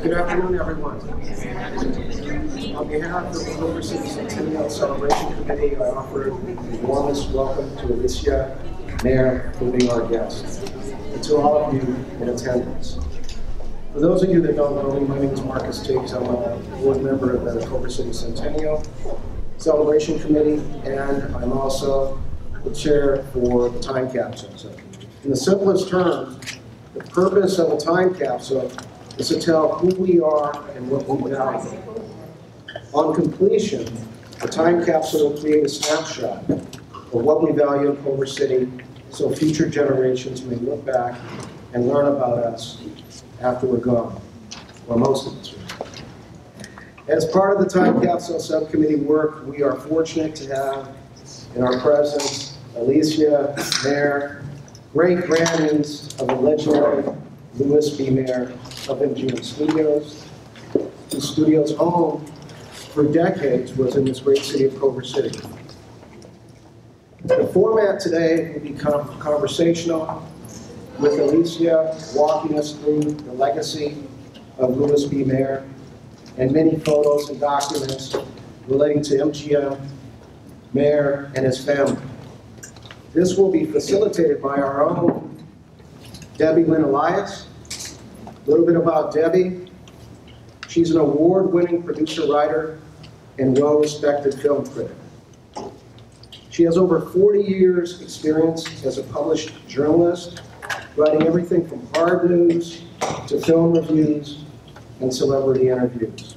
Good afternoon, everyone. On behalf of the Culver City Centennial Celebration Committee, I offer a warmest welcome to ALICIA Mayer for being our guest, and to all of you in attendance. For those of you that don't know me, my name is Marcus Tiggs. I'm a board member of the Culver City Centennial Celebration Committee, and I'm also the chair for the time capsule. So, in the simplest terms, the purpose of a time capsule is to tell who we are and what we value. On completion, the time capsule will create a snapshot of what we value in Culver City so future generations may look back and learn about us after we're gone, or most of us are. As part of the time capsule subcommittee work, we are fortunate to have in our presence ALICIA Mayer, great-grandniece of the legendary Louis B. Mayer of MGM Studios, whose studio's home for decades was in this great city of Culver City. The format today will be conversational, with ALICIA walking us through the legacy of Louis B. Mayer and many photos and documents relating to MGM, Mayer, and his family. This will be facilitated by our own Debbie Lynn Elias. A little bit about Debbie. She's an award-winning producer, writer, and well-respected film critic. She has over 40 years experience as a published journalist, writing everything from hard news to film reviews and celebrity interviews.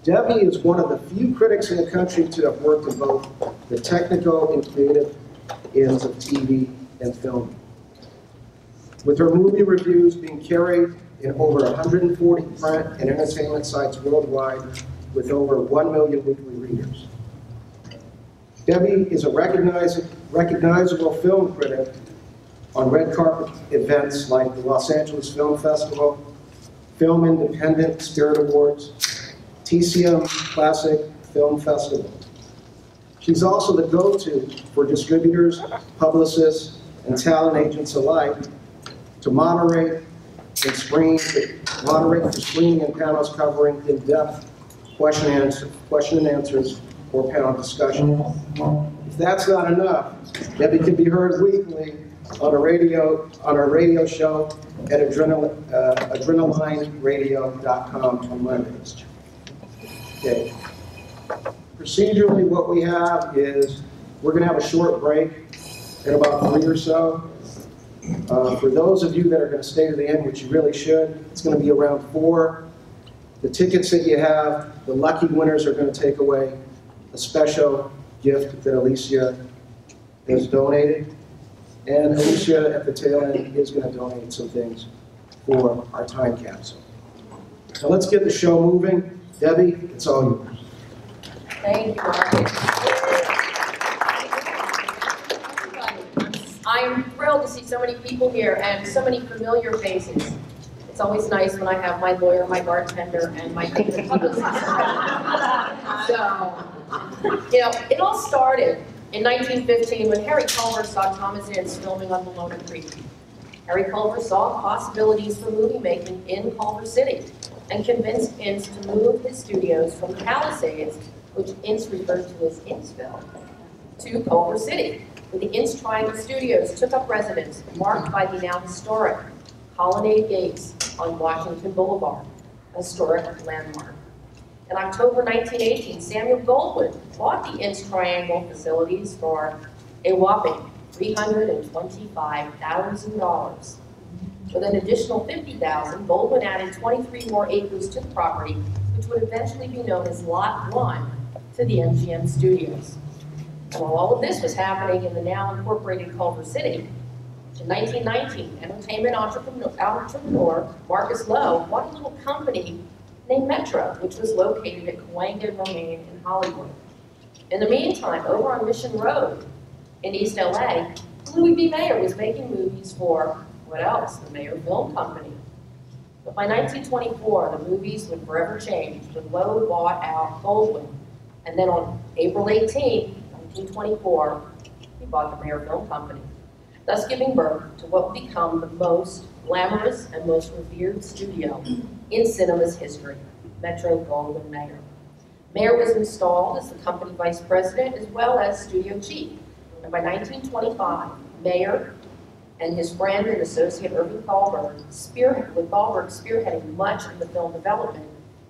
Debbie is one of the few critics in the country to have worked in both the technical and creative ends of TV and film. With her movie reviews being carried in over 140 print and entertainment sites worldwide with over 1 million weekly readers. Debbie is a recognizable film critic on red carpet events like the Los Angeles Film Festival, Film Independent Spirit Awards, TCM Classic Film Festival. She's also the go-to for distributors, publicists, and talent agents alike to moderate for screening and panels covering in-depth question and answers or panel discussion. If that's not enough, Debbie can be heard weekly on our radio show at adrenalineradio.com on Mondays. Okay. Procedurally, what we have is we're going to have a short break in about 3 or so. For those of you that are going to stay to the end, which you really should, it's going to be around 4. The tickets that you have, the lucky winners are going to take away a special gift that ALICIA has donated. And ALICIA at the tail end is going to donate some things for our time capsule. Now let's get the show moving. Debbie, it's all yours. Thank you, Marcus. I'm thrilled to see so many people here and so many familiar faces. It's always nice when I have my lawyer, my bartender, and my publicist. So, it all started in 1915 when Harry Culver saw Thomas Ince filming on Bologna Creek. Harry Culver saw possibilities for movie making in Culver City and convinced Ince to move his studios from the Palisades, which Ince referred to as Inceville, to Culver City, where the Ince Triangle Studios took up residence marked by the now historic Colonnade Gates on Washington Boulevard, a historic landmark. In October 1918, Samuel Goldwyn bought the Ince Triangle facilities for a whopping $325,000. With an additional $50,000, Goldwyn added 23 more acres to the property, which would eventually be known as Lot 1 to the MGM Studios. And while all of this was happening in the now incorporated Culver City, in 1919, entertainment entrepreneur Marcus Lowe bought a little company named Metro, which was located at Cahuenga Romaine in Hollywood. In the meantime, over on Mission Road in East LA, Louis B. Mayer was making movies for, what else, the Mayer Film Company. But by 1924, the movies would forever change when Lowe bought out Goldwyn. And then on April 18, 1924, he bought the Mayer Film Company. thus giving birth to what would become the most glamorous and most revered studio in cinema's history, Metro-Goldwyn-Mayer. Mayer was installed as the company vice president as well as studio chief, and by 1925, Mayer and his friend and associate Irving Thalberg, with Thalberg spearheading much of the film development,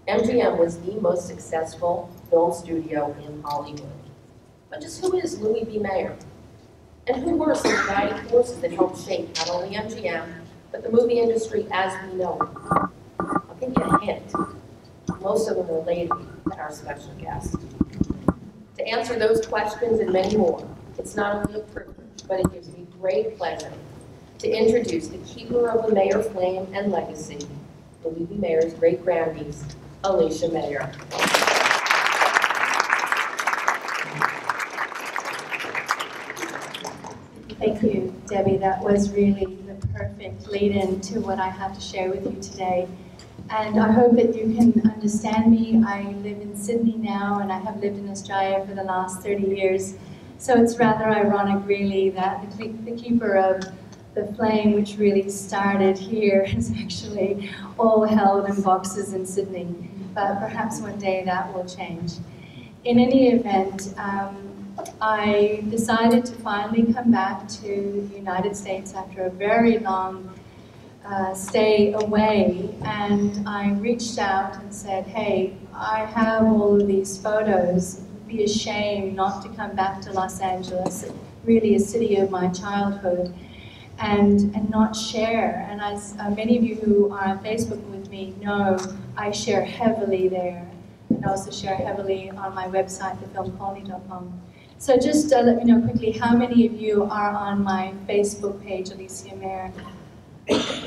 MGM was the most successful film studio in Hollywood. But just who is Louis B. Mayer? And who were some guiding forces that helped shape not only MGM, but the movie industry as we know it? I'll give you a hint. Most of them are related to our special guest. To answer those questions and many more, it's not only a privilege, but it gives me great pleasure to introduce the keeper of the Mayer flame and legacy, Louis B. Mayer's great-grandniece, ALICIA Mayer. Thank you, Debbie. That was really the perfect lead-in to what I have to share with you today. And I hope that you can understand me. I live in Sydney now, and I have lived in Australia for the last 30 years. So it's rather ironic, really, that the keeper of the flame, which really started here, is actually all held in boxes in Sydney. But perhaps one day that will change. In any event, I decided to finally come back to the United States after a very long stay away, and I reached out and said, hey, I have all of these photos. It would be a shame not to come back to Los Angeles, really a city of my childhood, and not share. And as many of you who are on Facebook with me know, I share heavily there, and also share heavily on my website, thefilmcolony.com. So just let me know quickly, how many of you are on my Facebook page, ALICIA Mayer?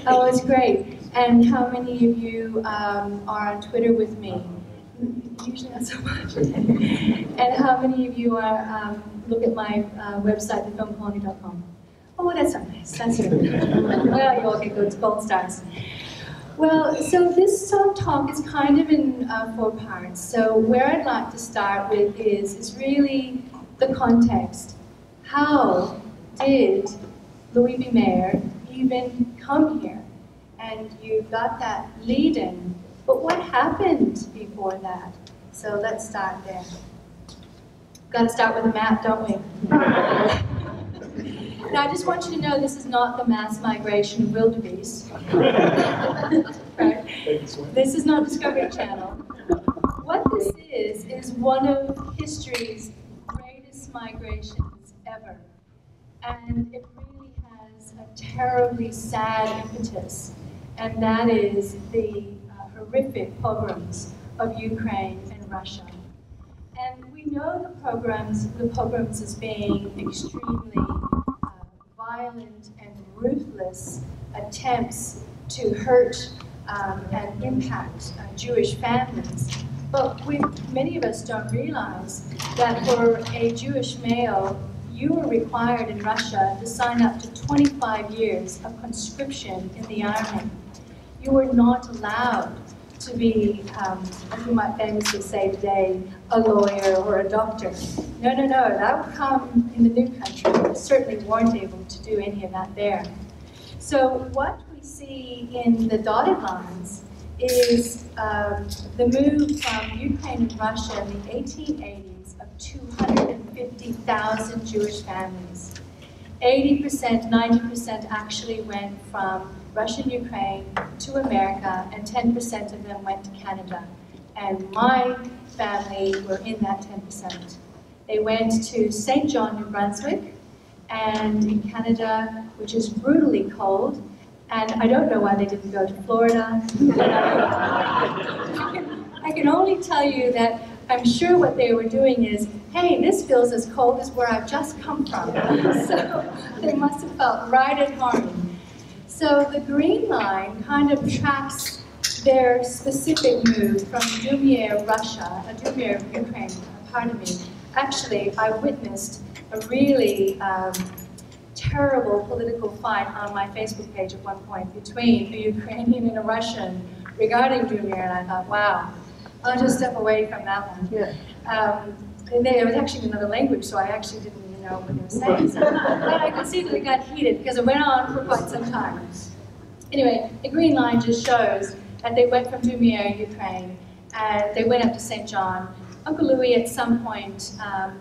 Oh, it's great. And how many of you are on Twitter with me? Usually not so much. And how many of you are look at my website, thefilmcolony.com? Oh, that's so nice. That's good. Well, you all get good gold stars. Well, so this talk is kind of in 4 parts. So where I'd like to start with is really the context. How did Louis B. Mayer even come here? And you got that lead-in, but what happened before that? So let's start there. Got to start with a map, don't we? Now I just want you to know this is not the mass migration of wildebeest. Right? This is not Discovery Channel. What this is one of history's greatest migrations ever. And it really has a terribly sad impetus, and that is the horrific pogroms of Ukraine and Russia. And we know the pogroms as being extremely violent and ruthless attempts to hurt and impact Jewish families. But many of us don't realize that for a Jewish male, you were required in Russia to sign up to 25 years of conscription in the army. You were not allowed to be, as you might famously say today, a lawyer or a doctor. No, that would come in the new country. We certainly weren't able to do any of that there. So what we see in the dotted lines is the move from Ukraine and Russia in the 1880s of 250,000 Jewish families. 80%, 90% actually went from Russia and Ukraine to America, and 10% of them went to Canada. And my family were in that 10%. They went to St. John, New Brunswick, and in Canada, which is brutally cold. And I don't know why they didn't go to Florida. I can only tell you that I'm sure what they were doing is, hey, this feels as cold as where I've just come from. So they must have felt right at home. So the green line kind of tracks their specific move from Dumir, Ukraine, pardon me. Actually, I witnessed a really terrible political fight on my Facebook page at one point between a Ukrainian and a Russian regarding Dumir, and I thought, wow, I'll just step away from that one. Yeah. And it was actually in another language, so I actually didn't even know what they were saying. So, but I could see that it got heated because it went on for quite some time. Anyway, the green line just shows that they went from Lumiere, Ukraine, and they went up to St. John. Uncle Louis, at some point,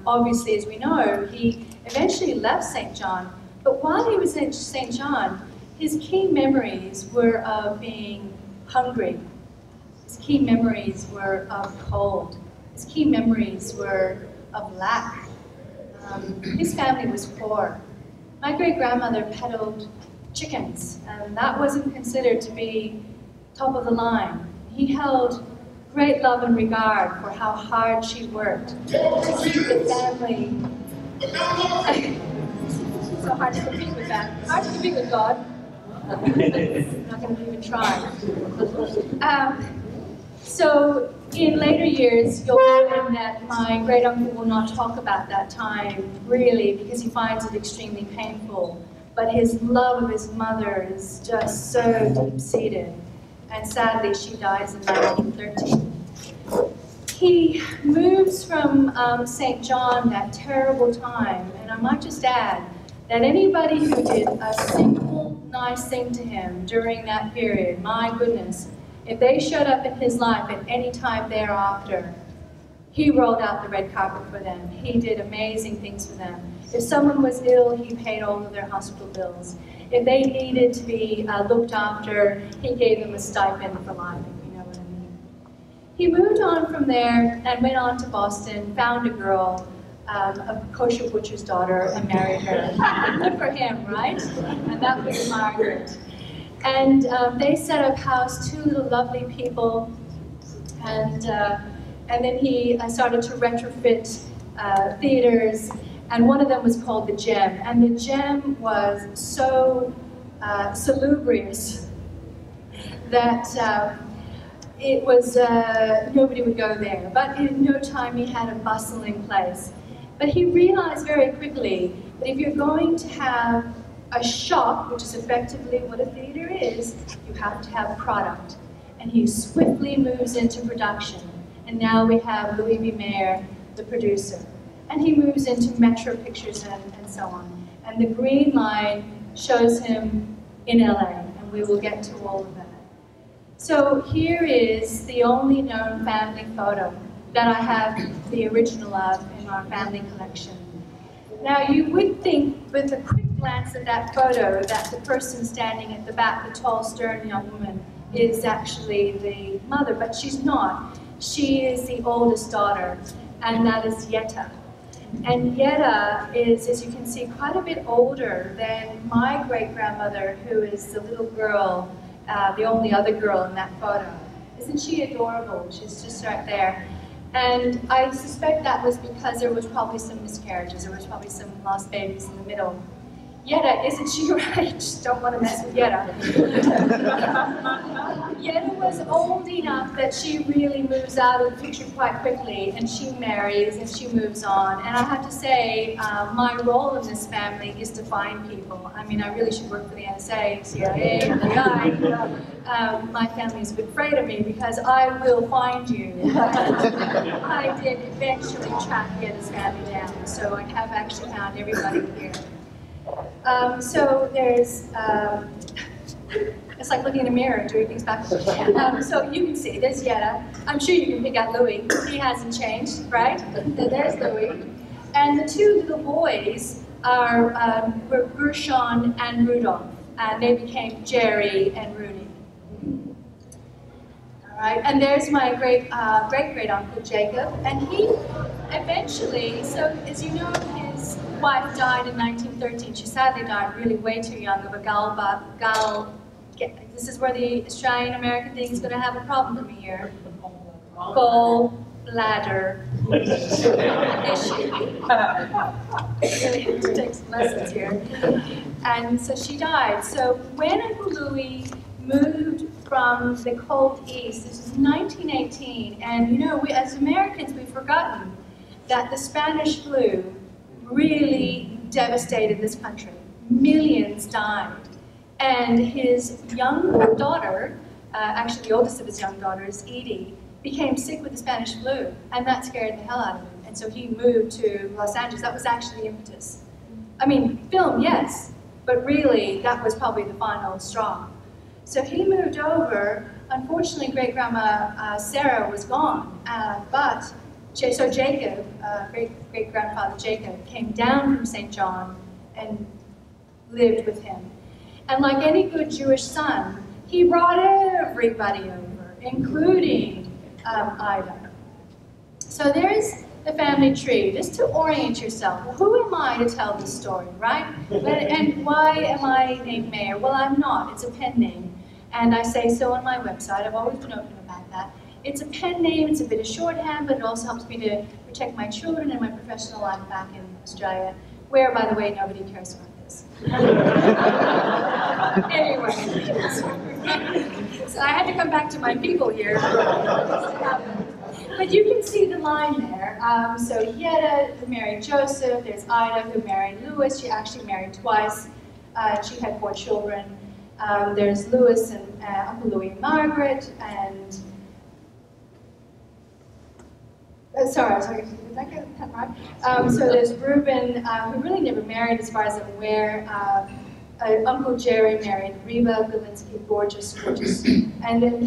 obviously, as we know, he eventually left St. John. But while he was in St. John, his key memories were of being hungry. His key memories were of cold. His key memories were of lack. His family was poor. My great-grandmother peddled chickens, and that wasn't considered to be top of the line. He held great love and regard for how hard she worked to keep the family. So hard to compete with that. Hard to compete with God. I'm not going to even try. So in later years, you'll find that my great uncle will not talk about that time really because he finds it extremely painful. But his love of his mother is just so deep-seated. And sadly, she dies in 1913. He moves from St. John that terrible time, and I might just add that anybody who did a single nice thing to him during that period, my goodness, if they showed up in his life at any time thereafter, he rolled out the red carpet for them. He did amazing things for them. If someone was ill, he paid all of their hospital bills. If they needed to be looked after, he gave them a stipend for life, if you know what I mean. He moved on from there and went on to Boston, found a girl, a kosher butcher's daughter, and married her. Good for him, right? And that was Margaret. And they set up house, two little lovely people, and then he started to retrofit theaters, and one of them was called the Gem. And the Gem was so salubrious that it was, nobody would go there. But in no time he had a bustling place. But he realized very quickly that if you're going to have a shop, which is effectively what a theater is, you have to have product. And he swiftly moves into production. And now we have Louis B. Mayer, the producer. And he moves into Metro Pictures and so on. And the green line shows him in LA, and we will get to all of that. So here is the only known family photo that I have the original of in our family collection. Now you would think with a quick glance at that photo that the person standing at the back, the tall, stern young woman, is actually the mother, but she's not. She is the oldest daughter, and that is Yetta. And Yetta is, as you can see, quite a bit older than my great-grandmother, who is the little girl, the only other girl in that photo. Isn't she adorable? She's just right there. And I suspect that was because there was probably some miscarriages. There was probably some lost babies in the middle. Yetta, isn't she right? Just don't want to mess with Yetta. Yetta was old enough that she really moves out of the picture quite quickly, and she marries and she moves on. And I have to say, my role in this family is to find people. I mean, I really should work for the NSA, CIA, FBI. My family is a bit afraid of me because I will find you. I did eventually track Yetta's family down, so I have actually found everybody here. So there's, it's like looking in a mirror and doing things backwards. So you can see, there's Yetta. I'm sure you can pick out Louis. He hasn't changed, right? There's Louis. And the two little boys were Gershon and Rudolph. And they became Jerry and Rudy. All right, and there's my great-great-uncle Jacob. And he eventually, so as you know, his wife died in 1913. She sadly died really way too young of a this is where the Australian American thing is going to have a problem for me here. Gallbladder issue. Really have to take some lessons here. And so she died. So when Uncle Louis moved from the cold east, this was 1918, and you know, we as Americans, we've forgotten that the Spanish flu really devastated this country. Millions died. And his young daughter, actually the oldest of his young daughters, Edie, became sick with the Spanish flu, and that scared the hell out of him. and so he moved to Los Angeles. That was actually the impetus. I mean, film, yes, but really, that was probably the final straw. So he moved over. Unfortunately, great-grandma Sarah was gone, so Jacob, great-grandfather Jacob, came down from St. John and lived with him. And like any good Jewish son, he brought everybody over, including Ida. So there's the family tree, just to orient yourself. Well, who am I to tell this story, right? And why am I named Mayer? Well, I'm not. It's a pen name. And I say so on my website. I've always been open about that. It's a pen name. It's a bit of shorthand, but it also helps me to protect my children and my professional life back in Australia, where, by the way, nobody cares about this. Anyway, so I had to come back to my people here. But you can see the line there. So Yetta, who married Joseph, there's Ida, who married Louis. She actually married twice. She had 4 children. There's Louis and Uncle Louis and Margaret, and sorry, did I get that right? So there's Reuben, who really never married as far as I'm aware. Uncle Jerry married Reba Belinsky, gorgeous. And then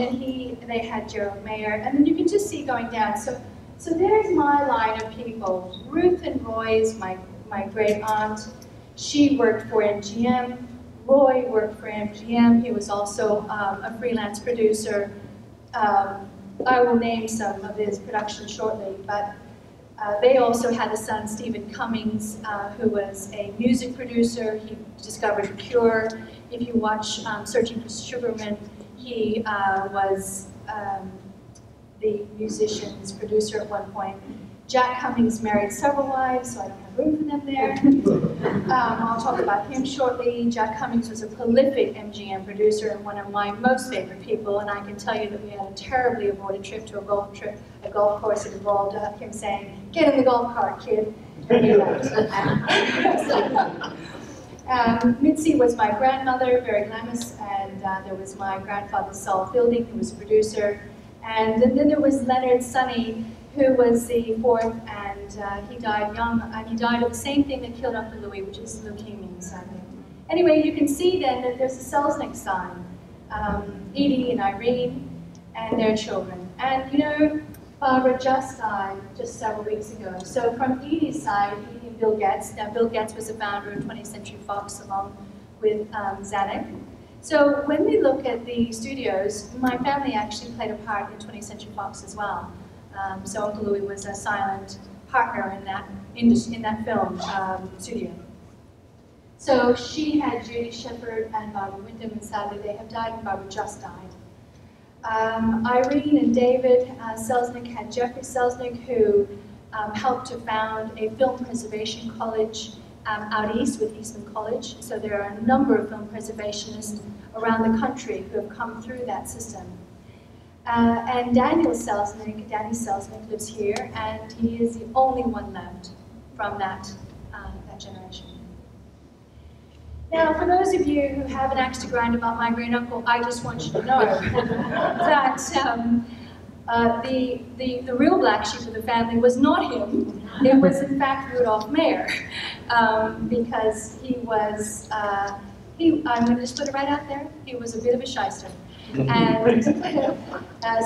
they had Gerald Mayer. And then you can just see going down. So there's my line of people. Ruth and Roy is my great aunt. She worked for MGM. Roy worked for MGM. He was also a freelance producer. I will name some of his productions shortly, but they also had a son, Stephen Cummings, who was a music producer. He discovered The Cure. If you watch Searching for Sugarman, he was the musician's producer at one point. Jack Cummings married several wives, so I don't have room for them there. I'll talk about him shortly. Jack Cummings was a prolific MGM producer and one of my most favorite people, and I can tell you that we had a terribly aborted trip to a golf course that involved him saying, "Get in the golf cart, kid." Mitzi was my grandmother, very glamorous, and there was my grandfather, Saul Fielding, who was a producer. And then there was Leonard Sonny, who was the 4th, and he died young, and he died of the same thing that killed Uncle Louis, which is leukemia, sadly. Anyway, you can see then that there's a Selznick sign, Edie and Irene, and their children. And you know, Barbara just died just several weeks ago. So from Edie's side, Edie and Bill Getz. Now, Bill Getz was the founder of 20th Century Fox along with Zanuck. So when we look at the studios, my family actually played a part in 20th Century Fox as well. So Uncle Louis was a silent partner in that film studio. So she had Judy Shepard and Barbara Wyndham, and sadly they have died, and Barbara just died. Irene and David Selznick had Jeffrey Selznick, who helped to found a film preservation college out east with Eastman College. So there are a number of film preservationists around the country who have come through that system. And Danny Selznick lives here, and he is the only one left from that generation. Now, for those of you who have an axe to grind about my great uncle, I just want you to know that the real black sheep of the family was not him. It was in fact Rudolph Mayer, because he was, I'm going to just put it right out there, he was a bit of a shyster. And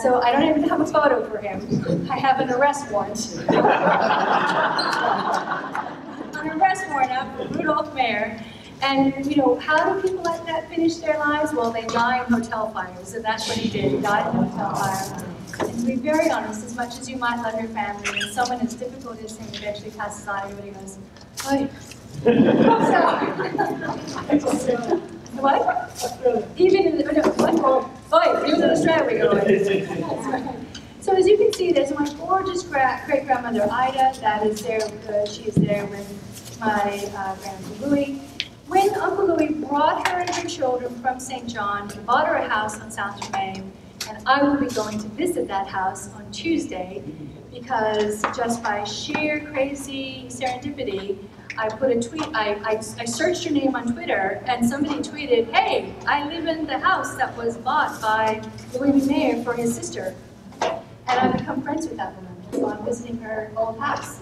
so I don't even have a photo for him. I have an arrest warrant. An arrest warrant out for Rudolph Mayer. And, you know, how do people like that finish their lives? Well, they die in hotel fires, and that's what he did. He died in a hotel fire. And to be very honest, as much as you might love your family, when someone as difficult as him eventually passes on, everybody goes, "Oi." So, what? Even in the, even in Australia we go. So as you can see, there's my gorgeous great-grandmother Ida. That is there. She is there with my granduncle Louis. When Uncle Louis brought her and her children from St. John, he bought her a house on South Germain, and I will be going to visit that house on Tuesday, because just by sheer crazy serendipity, I put a tweet, I searched your name on Twitter, and somebody tweeted, "Hey, I live in the house that was bought by Louis Mayer for his sister." And I've become friends with that woman. on visiting her old house.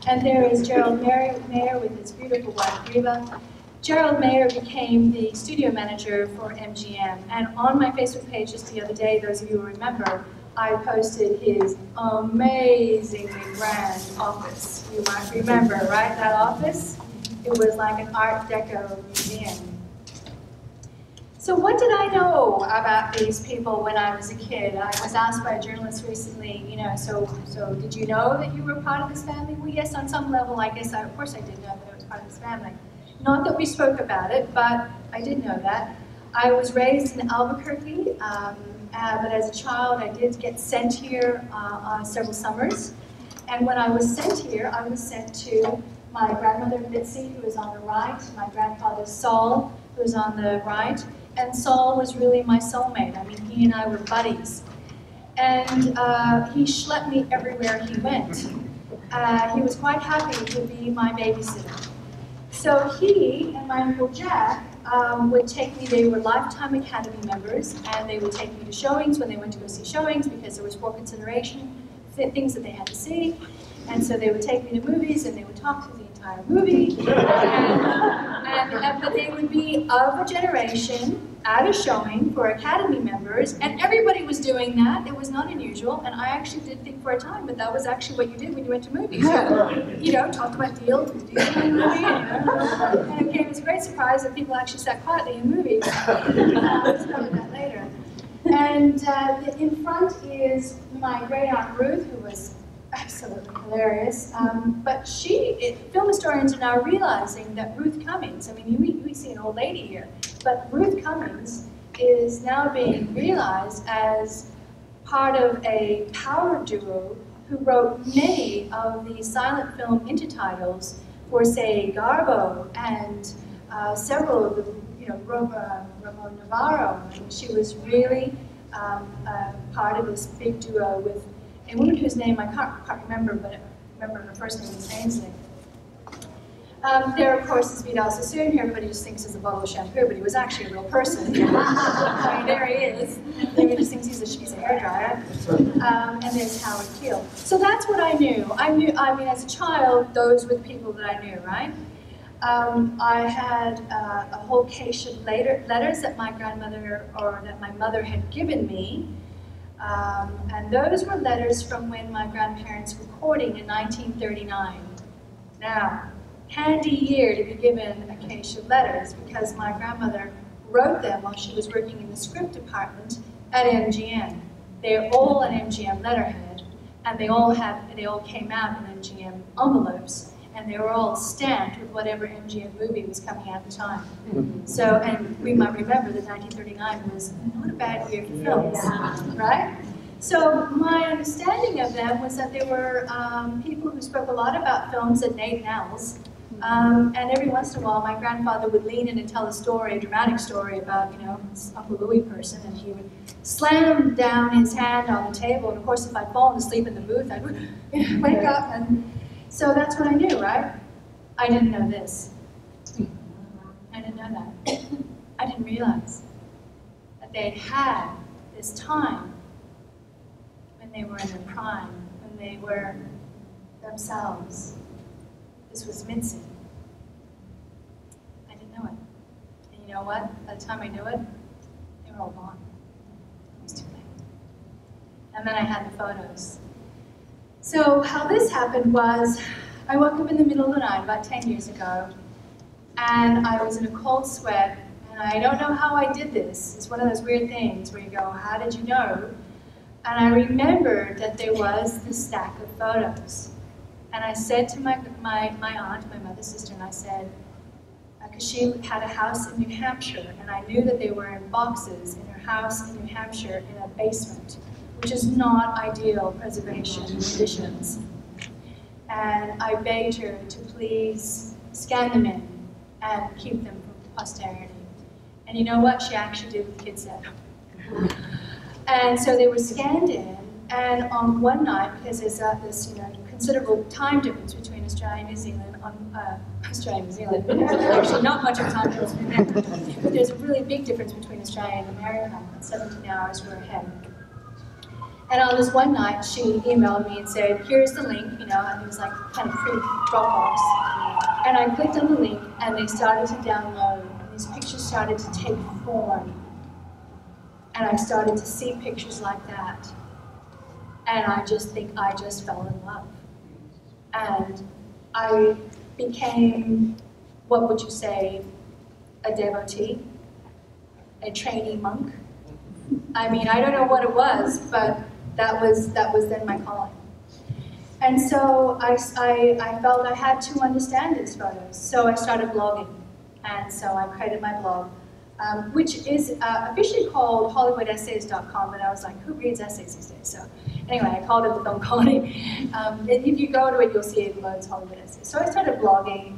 And there is Gerald Mayer with his beautiful wife, Greta. Gerald Mayer became the studio manager for MGM. And on my Facebook page just the other day, those of you who remember, I posted his amazingly grand office. You might remember, right, that office? It was like an Art Deco museum. So what did I know about these people when I was a kid? I was asked by a journalist recently, you know, so did you know that you were part of this family? Well, yes, on some level, I guess, of course I did know that I was part of this family. Not that we spoke about it, but I did know that. I was raised in Albuquerque, but as a child, I did get sent here on several summers. And when I was sent here, I was sent to my grandmother, Mitzi, who was on the right, my grandfather, Saul, who was on the right. And Saul was really my soulmate. I mean, he and I were buddies. And he schlepped me everywhere he went. He was quite happy to be my babysitter. So he and my Uncle Jack would take me, they were Lifetime Academy members, and they would take me to showings when they went to go see showings because there was for consideration, things that they had to see. And so they would take me to movies and they would talk through the entire movie. But they would be of a generation at a showing for Academy members, and everybody was doing that. It was not unusual, and I actually did think for a time, but that was actually what you did when you went to movies. You know, talk about deals in the movie, and it was a great surprise that people actually sat quietly in movies. I'll discover that later. And in front is my great aunt Ruth, who was absolutely hilarious. But film historians are now realizing that Ruth Cummings, I mean, we see an old lady here, but Ruth Cummings is now being realized as part of a power duo who wrote many of the silent film intertitles for, say, Garbo and several of the, you know, Ramon Navarro. And she was really part of this big duo with a woman whose name I can't remember, but I remember her first name was Ainsley. There, of course, is Vidal Sassoon, who everybody just thinks is a bottle of shampoo, but he was actually a real person. I mean, there he is. Everybody just thinks he's a hairdryer. And there's Howard Keel. So that's what I knew. I mean, as a child, those were the people that I knew, right? I had a whole cache of letters that my grandmother or that my mother had given me. And those were letters from when my grandparents were courting in 1939. Now, handy year to be given a cache of letters because my grandmother wrote them while she was working in the script department at MGM. They're all an MGM letterhead, and they all came out in MGM envelopes, and they were all stamped with whatever MGM movie was coming out at the time. So, and we might remember that 1939 was not a bad year for films, right? So my understanding of them was that they were people who spoke a lot about films at Nate and Al's. And every once in a while, my grandfather would lean in and tell a story, a dramatic story about, you know, this Uncle Louie person, and he would slam down his hand on the table. And of course, if I'd fallen asleep in the booth, I'd wake up. And so that's what I knew, right? I didn't know this. I didn't know that. I didn't realize that they'd had this time when they were in their prime, when they were themselves. This was Mitzi. I didn't know it. And you know what? By the time I knew it, they were all gone. It was too late. And then I had the photos. So how this happened was, I woke up in the middle of the night about 10 years ago, and I was in a cold sweat, and I don't know how I did this. It's one of those weird things where you go, how did you know? And I remembered that there was this stack of photos. And I said to my aunt, my mother's sister, and I said, because she had a house in New Hampshire, and I knew that they were in boxes in her house in New Hampshire in a basement, which is not ideal preservation conditions. And I begged her to please scan them in and keep them for posterity. And you know what? She actually did what the kids said. And so they were scanned in, and on one night, because there's this, you know, considerable time difference between Australia and New Zealand, actually not much of a time difference between them, but there's a really big difference between Australia and America, 17 hours we're ahead. And on this one night, she emailed me and said, here's the link, you know, and it was like kind of pre-Dropbox. And I clicked on the link, and they started to download, and these pictures started to take form. And I started to see pictures like that. And I just think I just fell in love. And I became, what would you say, a devotee, a trainee monk. I mean, I don't know what it was, but that was then my calling. And so I felt I had to understand these photos. So I started blogging. And so I created my blog, which is officially called HollywoodEssays.com, but I was like, who reads essays these days? So anyway, I called it the Film Colony. If you go to it, you'll see it loads Hollywood Essays. So I started blogging,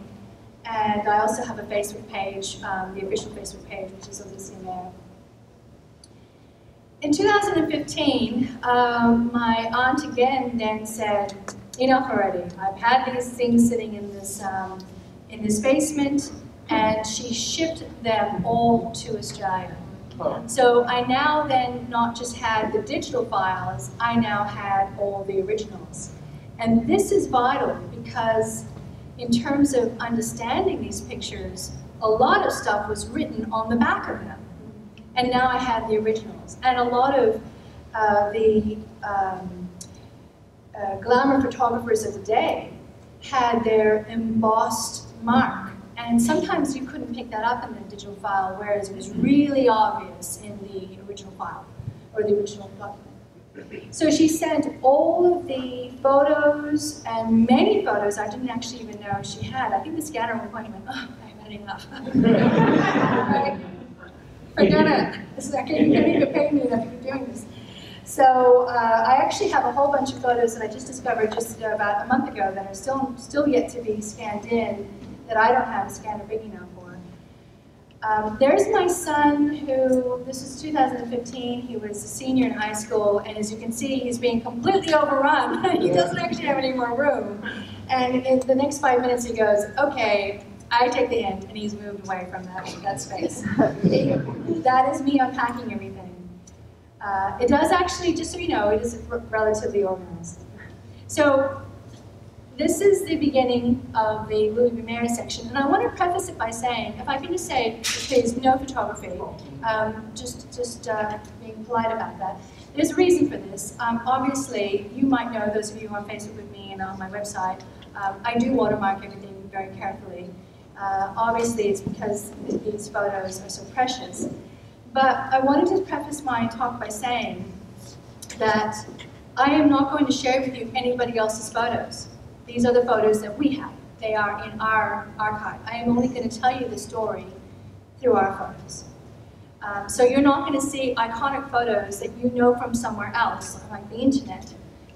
and I also have a Facebook page, the official Facebook page, which is ALICIA Mayer. In 2015, my aunt again then said, enough already. I've had these things sitting in this basement, and she shipped them all to Australia. Oh. So I now then not just had the digital files, I now had all the originals. And this is vital because in terms of understanding these pictures, a lot of stuff was written on the back of them. And now I had the originals. And a lot of the glamour photographers of the day had their embossed mark. And sometimes you couldn't pick that up in the digital file, whereas it was really obvious in the original file, or the original document. So she sent all of the photos, and many photos I didn't actually even know she had. I think the scanner at one point went, oh, I've had enough. Right? Forget it. You can't even pay me enough to be doing this. So I actually have a whole bunch of photos that I just discovered just about a month ago that are still yet to be scanned in, that I don't have a scanner big enough for. There's my son who, this is 2015, he was a senior in high school, and as you can see, he's being completely overrun. He doesn't actually have any more room. And in the next 5 minutes he goes, okay, I take the hint, and he's moved away from that space. That is me unpacking everything. It does actually, just so you know, it is relatively organized. So this is the beginning of the Louis B. Mayer section, and I want to preface it by saying, if I can just say, please, no photography, just being polite about that. There's a reason for this. Obviously, you might know, those of you who are on Facebook with me and on my website, I do watermark everything very carefully. Obviously, it's because these photos are so precious. But I wanted to preface my talk by saying that I am not going to share with you anybody else's photos. These are the photos that we have. They are in our archive. I am only going to tell you the story through our photos. So you're not going to see iconic photos that you know from somewhere else, like the internet.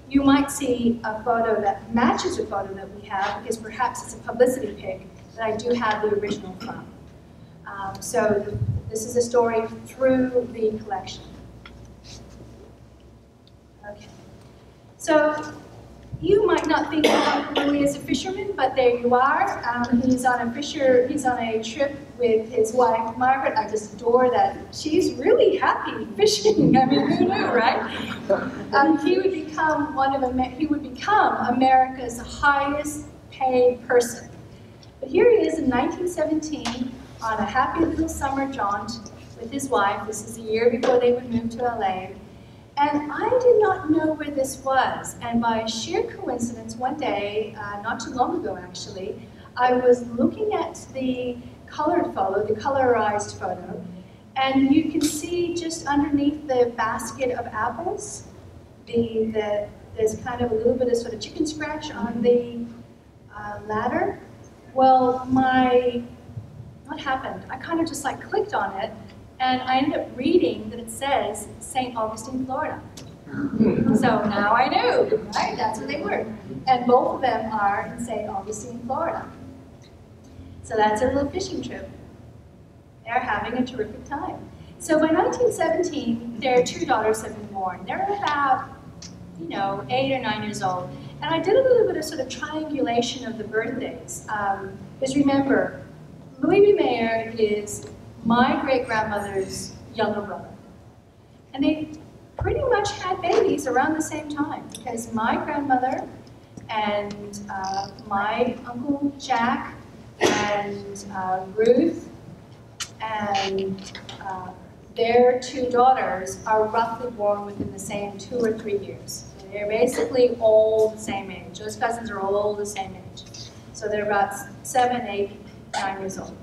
You might see a photo that matches a photo that we have because perhaps it's a publicity pic that I do have the original from. So this is a story through the collection. Okay. So you might not think of Louis as a fisherman, but there you are. He's on a trip with his wife Margaret. I just adore that. She's really happy fishing. I mean, who knew, right? He would become America's highest paid person. But here he is in 1917 on a happy little summer jaunt with his wife. This is a year before they would move to LA. And I did not know where this was. And by sheer coincidence, one day, not too long ago actually, I was looking at the colored photo, the colorized photo, and you can see just underneath the basket of apples, there's kind of a little bit of sort of chicken scratch on the ladder. Well, what happened? I kind of just like clicked on it, and I ended up reading that it says St. Augustine, Florida. So now I knew, right? That's where they were. And both of them are in St. Augustine, Florida. So that's a little fishing trip. They're having a terrific time. So by 1917, their two daughters have been born. They're about, 8 or 9 years old. And I did a little bit of sort of triangulation of the birthdays. Because remember, Louis B. Mayer is my great-grandmother's younger brother. And they pretty much had babies around the same time, because my grandmother and my Uncle Jack and Ruth and their two daughters are roughly born within the same 2 or 3 years. They're basically all the same age. Those cousins are all the same age. So they're about 7, 8, 9 years old.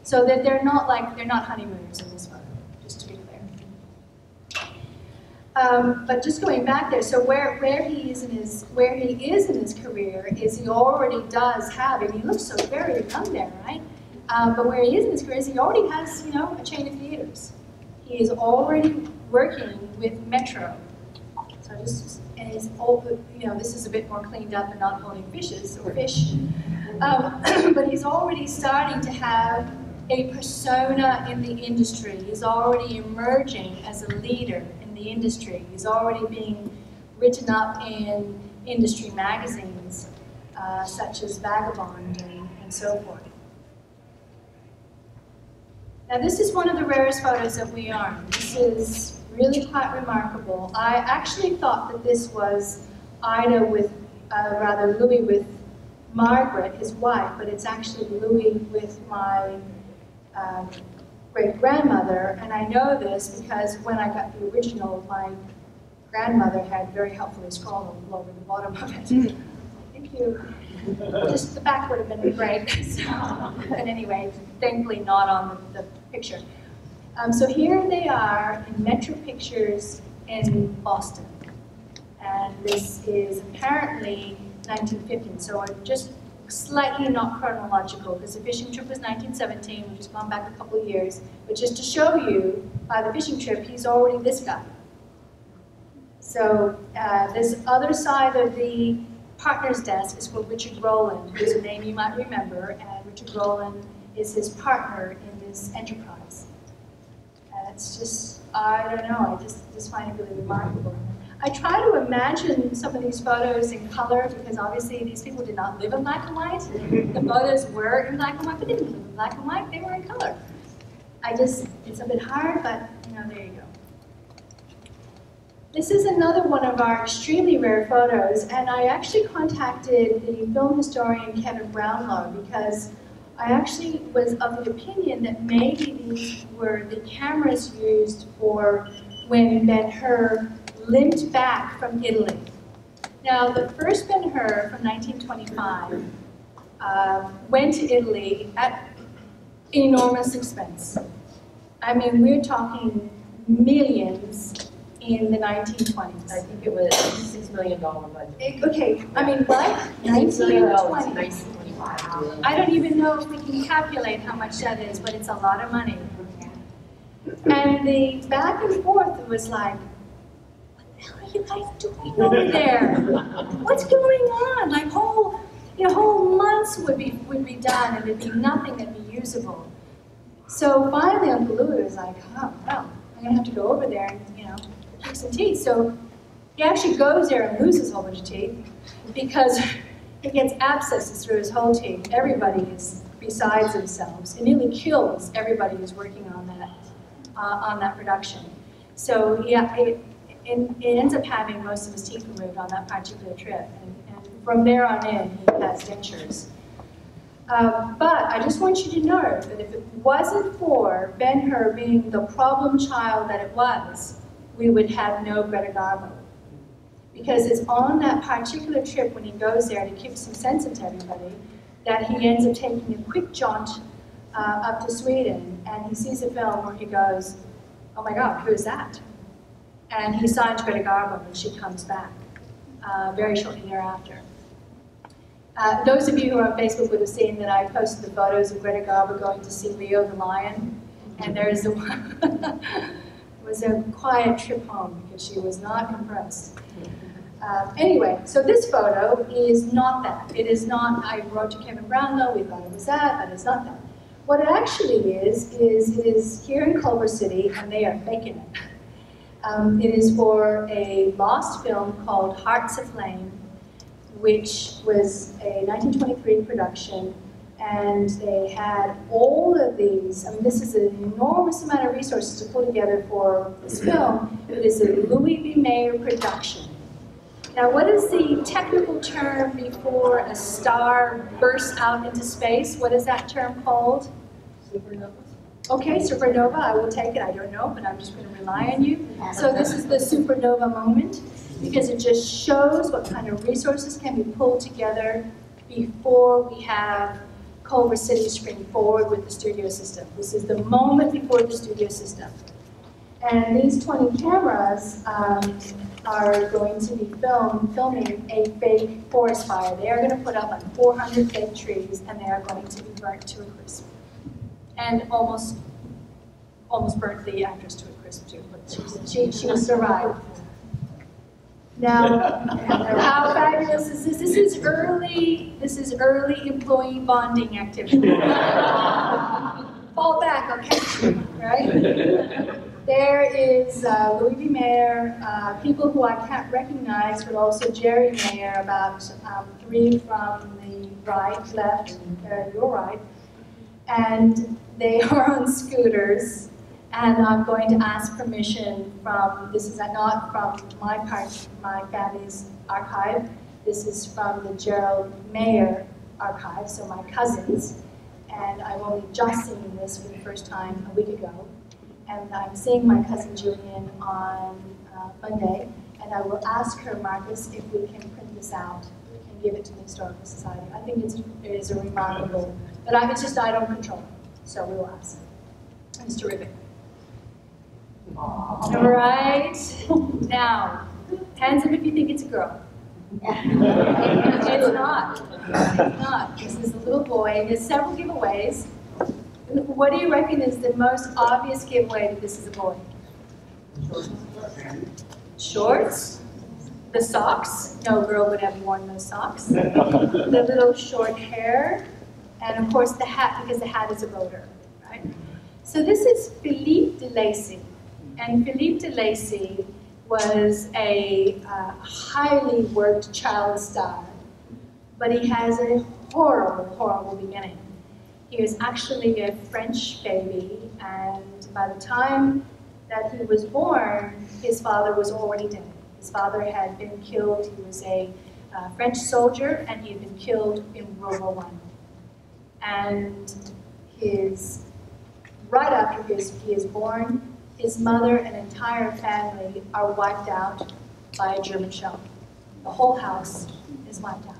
So that they're not honeymooners in this photo, just to be clear. But just going back there, so where he is in his career is he already does have, and he looks so very young there, right? But where he is in his career is he already has, a chain of theaters. He is already working with Metro. So this is a bit more cleaned up and not holding fishes or fish. But he's already starting to have a persona in the industry. He's already emerging as a leader in the industry. He's already being written up in industry magazines, such as Vagabond and so forth. Now this is one of the rarest photos that we own. This is really quite remarkable. I actually thought that this was Ida with, Louis with Margaret, his wife, but it's actually Louis with my great-grandmother, and I know this because when I got the original, my grandmother had very helpfully scrawled all over the bottom of it. Thank you. Just the back would have been great. But anyway, thankfully not on the picture. So here they are in Metro Pictures in Boston. And this is apparently 1915, so I'm just slightly not chronological, because the fishing trip was 1917, we've just gone back a couple of years. But just to show you, by the fishing trip, he's already this guy. So this other side of the partner's desk is for Richard Rowland, who's a name you might remember, and Richard Rowland is his partner in this enterprise. It's just, I don't know, I just find it really remarkable. I try to imagine some of these photos in color, because obviously these people did not live in black and white. The photos were in black and white, but they didn't live in black and white, they were in color. It's a bit hard, but there you go. This is another one of our extremely rare photos, and I actually contacted the film historian Kevin Brownlow, because I actually was of the opinion that maybe these were the cameras used for when Ben-Hur limped back from Italy. Now, the first Ben-Hur from 1925 went to Italy at enormous expense. I mean, we're talking millions in the 1920s. I think it was a $6 million budget. Okay, I mean, what? 1920. I don't even know if we can calculate how much that is, but it's a lot of money. And the back and forth was like, what the hell are you guys doing over there? What's going on? Like whole months would be done, and it'd be nothing that'd be usable. So finally, Uncle Louis was like, oh, well, I'm gonna have to go over there and kick some teeth. So he actually goes there and loses a whole bunch of teeth because he gets abscesses through his whole teeth. Everybody is besides themselves. It nearly kills everybody who's working on that production. So yeah, it ends up having most of his teeth removed on that particular trip, and from there on in, he has dentures. But I just want you to know that if it wasn't for Ben-Hur being the problem child that it was, we would have no Greta Garbo. Because it's on that particular trip when he goes there to keep some sense into everybody that he ends up taking a quick jaunt up to Sweden, and he sees a film where he goes, oh my God, who is that? And he signs Greta Garbo, and she comes back very shortly thereafter. Those of you who are on Facebook would have seen that I posted the photos of Greta Garbo going to see Leo the lion, and there's the one. It was a quiet trip home because she was not impressed. Anyway, so this photo is not that. It is not, I wrote to Kevin Brownlow, we thought it was that, but it's not that. What it actually is it is here in Culver City, and they are faking it. It is for a lost film called Hearts of Flame, which was a 1923 production And they had all of these. I mean, this is an enormous amount of resources to pull together for this film. It is a Louis B. Mayer production. Now, what is the technical term before a star bursts out into space? What is that term called? Supernova. Okay, supernova, I will take it. I don't know, but I'm just going to rely on you. So this is the supernova moment, because it just shows what kind of resources can be pulled together before we have Culver City spring forward with the studio system. This is the moment before the studio system. And these 20 cameras are going to be filming a fake forest fire. They are going to put up like 400 fake trees, and they are going to be burnt to a crisp. And almost burnt the actress to a crisp too, but she survived. Now, how fabulous is this? This is early employee bonding activity. Fall back, okay? Right? There is Louis B. Mayer, people who I can't recognize, but also Jerry Mayer, about 3 from the right, left, your right. And they are on scooters, and I'm going to ask permission from, this is not from my family's archive, this is from the Gerald Mayer archive, so my cousins, and I've only just seen this for the first time a week ago, and I'm seeing my cousin Julian on Monday, and I will ask her, Marcus, if we can print this out and give it to the Historical Society. I think it is a remarkable, but it's just I don't control it, so we will ask. It's terrific. All right, now, hands up if you think it's a girl. It's not. It's not. This is a little boy. There's several giveaways. What do you reckon is the most obvious giveaway that this is a boy? Shorts? The socks? No girl would have worn those socks. The little short hair. And of course the hat, because the hat is a boater, right? So this is Philippe de Lacy. And Philippe de Lacy was a highly worked child star, but he has a horrible, horrible beginning. He was actually a French baby, and by the time that he was born, his father was already dead. His father had been killed. He was a French soldier, and he had been killed in World War I. And right after he is born, his mother and entire family are wiped out by a German shell. The whole house is wiped out.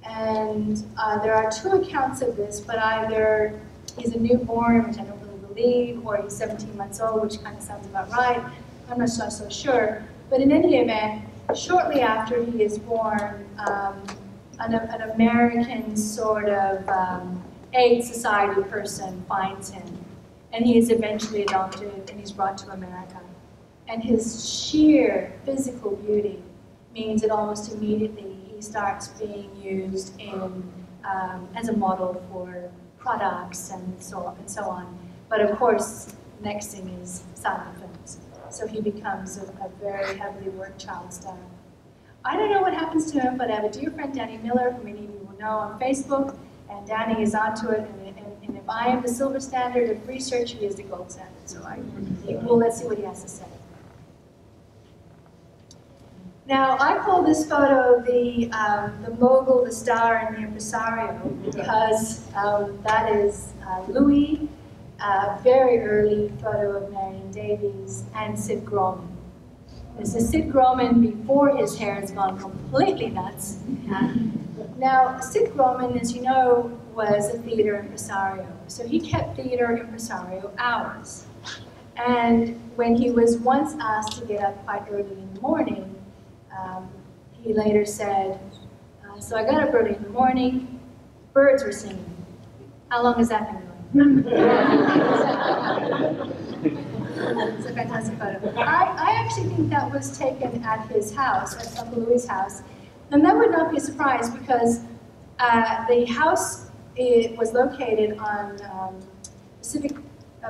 And there are 2 accounts of this, but either he's a newborn, which I don't really believe, or he's 17 months old, which kind of sounds about right. I'm not so sure. But in any event, shortly after he is born, an American sort of aid society person finds him. And he is eventually adopted, and he's brought to America. And his sheer physical beauty means that almost immediately he starts being used in, as a model for products and so on. But of course, next thing is silent films. So he becomes a very heavily worked child star. I don't know what happens to him, but I have a dear friend, Danny Miller, who many of you will know on Facebook, and Danny is onto it. And if I am the silver standard of research, he is the gold standard. So let's see what he has to say. Now, I call this photo the mogul, the star, and the impresario because that is Louis, a very early photo of Marion Davies, and Sid Grauman. This is Sid Grauman before his hair has gone completely nuts. Now, Sid Grauman, as you know, was a theater impresario. So he kept theater impresario hours. And when he was once asked to get up quite early in the morning, he later said, so I got up early in the morning, birds were singing. How long has that been going? It's a fantastic photo. I actually think that was taken at his house, at Uncle Louis' house. And that would not be a surprise because the house was located on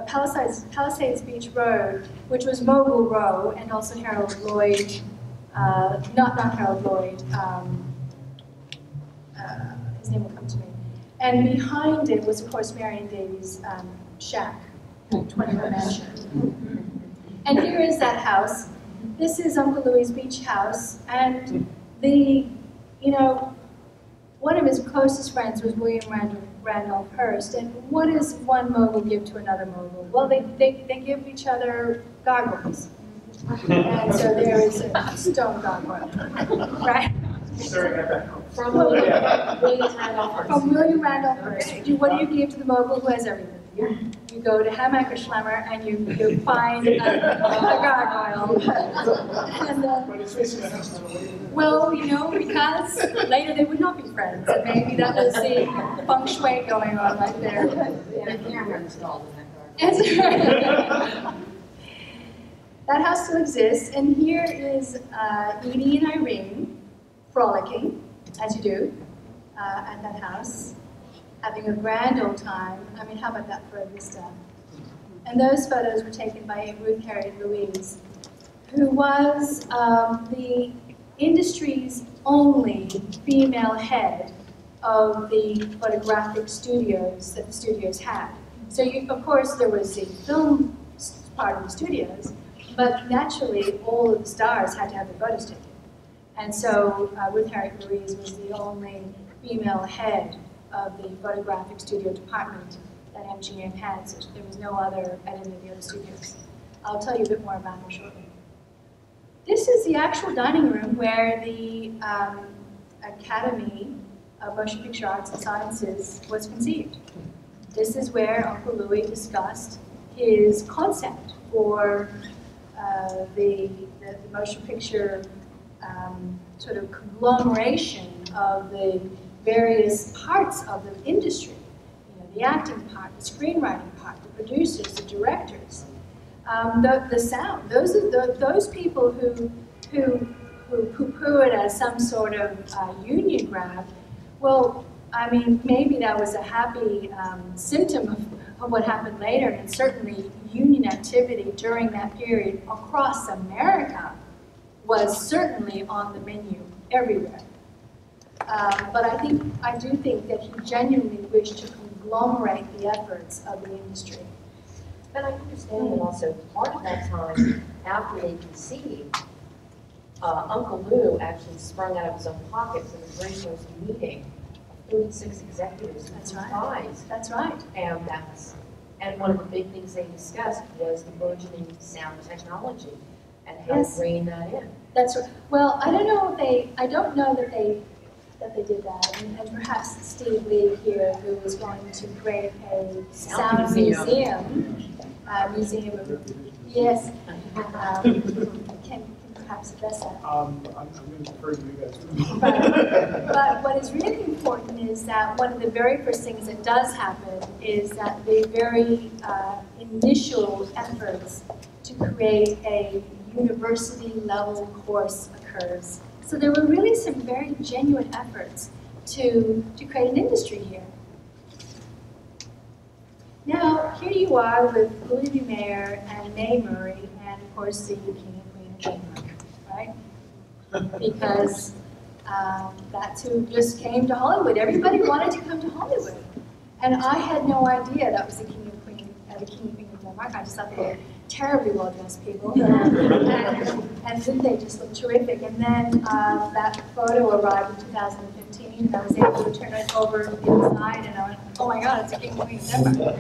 Palisades Beach Road, which was Mogul Row, and also Harold Lloyd, not Harold Lloyd, his name will come to me. And behind it was, of course, Mary and Davy's shack, 21 mansion. And here is that house. This is Uncle Louie's beach house, and one of his closest friends was William Randolph Hearst. And what does one mogul give to another mogul? Well, they give each other gargoyles. And so there is a stone gargoyle, right? From William Randolph Hearst. From William Randolph Hearst. What do you give to the mogul who has everything? You go to Hammacher Schlemmer and you find a gargoyle. And, well, because later they would not be friends, and maybe that was the feng shui going on right there. That house still exists, and here is Edie and Irene frolicking, as you do, at that house, having a grand old time. I mean, how about that for a vista? And those photos were taken by Ruth Harriet Louise, who was the industry's only female head of the photographic studios that the studios had. So, of course, there was the film part of the studios, but naturally, all of the stars had to have their photos taken. And so, Ruth Harriet Louise was the only female head of the photographic studio department that MGM had, so there was no other at any of the other studios. I'll tell you a bit more about her shortly. This is the actual dining room where the Academy of Motion Picture Arts and Sciences was conceived. This is where Uncle Louie discussed his concept for the motion picture sort of conglomeration of the various parts of the industry. The acting part, the screenwriting part, the producers, the directors, the sound. Those people who poo-poo it as some sort of union grab. Well, I mean, maybe that was a happy symptom of what happened later, and certainly union activity during that period across America was certainly on the menu everywhere. But I do think that he genuinely wished to conglomerate the efforts of the industry. And I understand that also part of that time, after they conceived, Uncle Lou actually sprung out of his own pocket for the very first meeting of 36 executives. That's right. That's right. And one of the big things they discussed was the burgeoning sound technology and how to bring that in. That's right. Well, I don't know that they did that, and perhaps Steve Lee here, who was going to create a sound museum. Yes, can perhaps address that. I'm going to defer to you guys. But what is really important is that one of the very first things that does happen is that the very initial efforts to create a university-level course occurs. So there were really some very genuine efforts to create an industry here. Now, here you are with Louis Mayer and Mae Murray, and of course the King and Queen of Denmark, right? Because that's who just came to Hollywood. Everybody wanted to come to Hollywood. And I had no idea that was the King and Queen of Denmark. I just thought they were terribly well-dressed people, and didn't they just look terrific? And then that photo arrived in 2015, and I was able to turn it over to the inside, and I went, oh my God, it's a King and Queen of Denmark.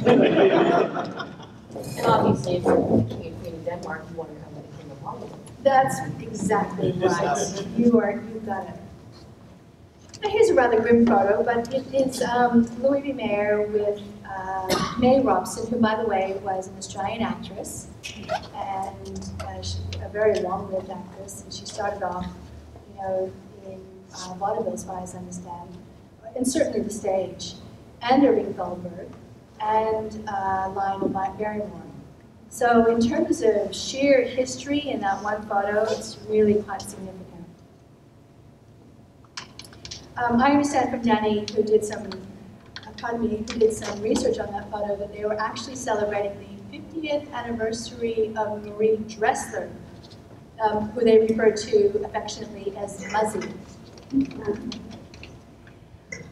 And obviously, if you're the King and Queen of Denmark, you want to come to the King of Hollywood. That's exactly right. You've got it. Now here's a rather grim photo, but it is Louis B. Mayer with May Robson, who, by the way, was an Australian actress, and a very long-lived actress. And she started off, in vaudeville, as far as I understand, and certainly the stage, and Irving Thalberg, and Lionel Barrymore. So in terms of sheer history in that one photo, it's really quite significant. I understand from Danny, who did some research on that photo, that they were actually celebrating the 50th anniversary of Marie Dressler, who they referred to affectionately as Muzzy.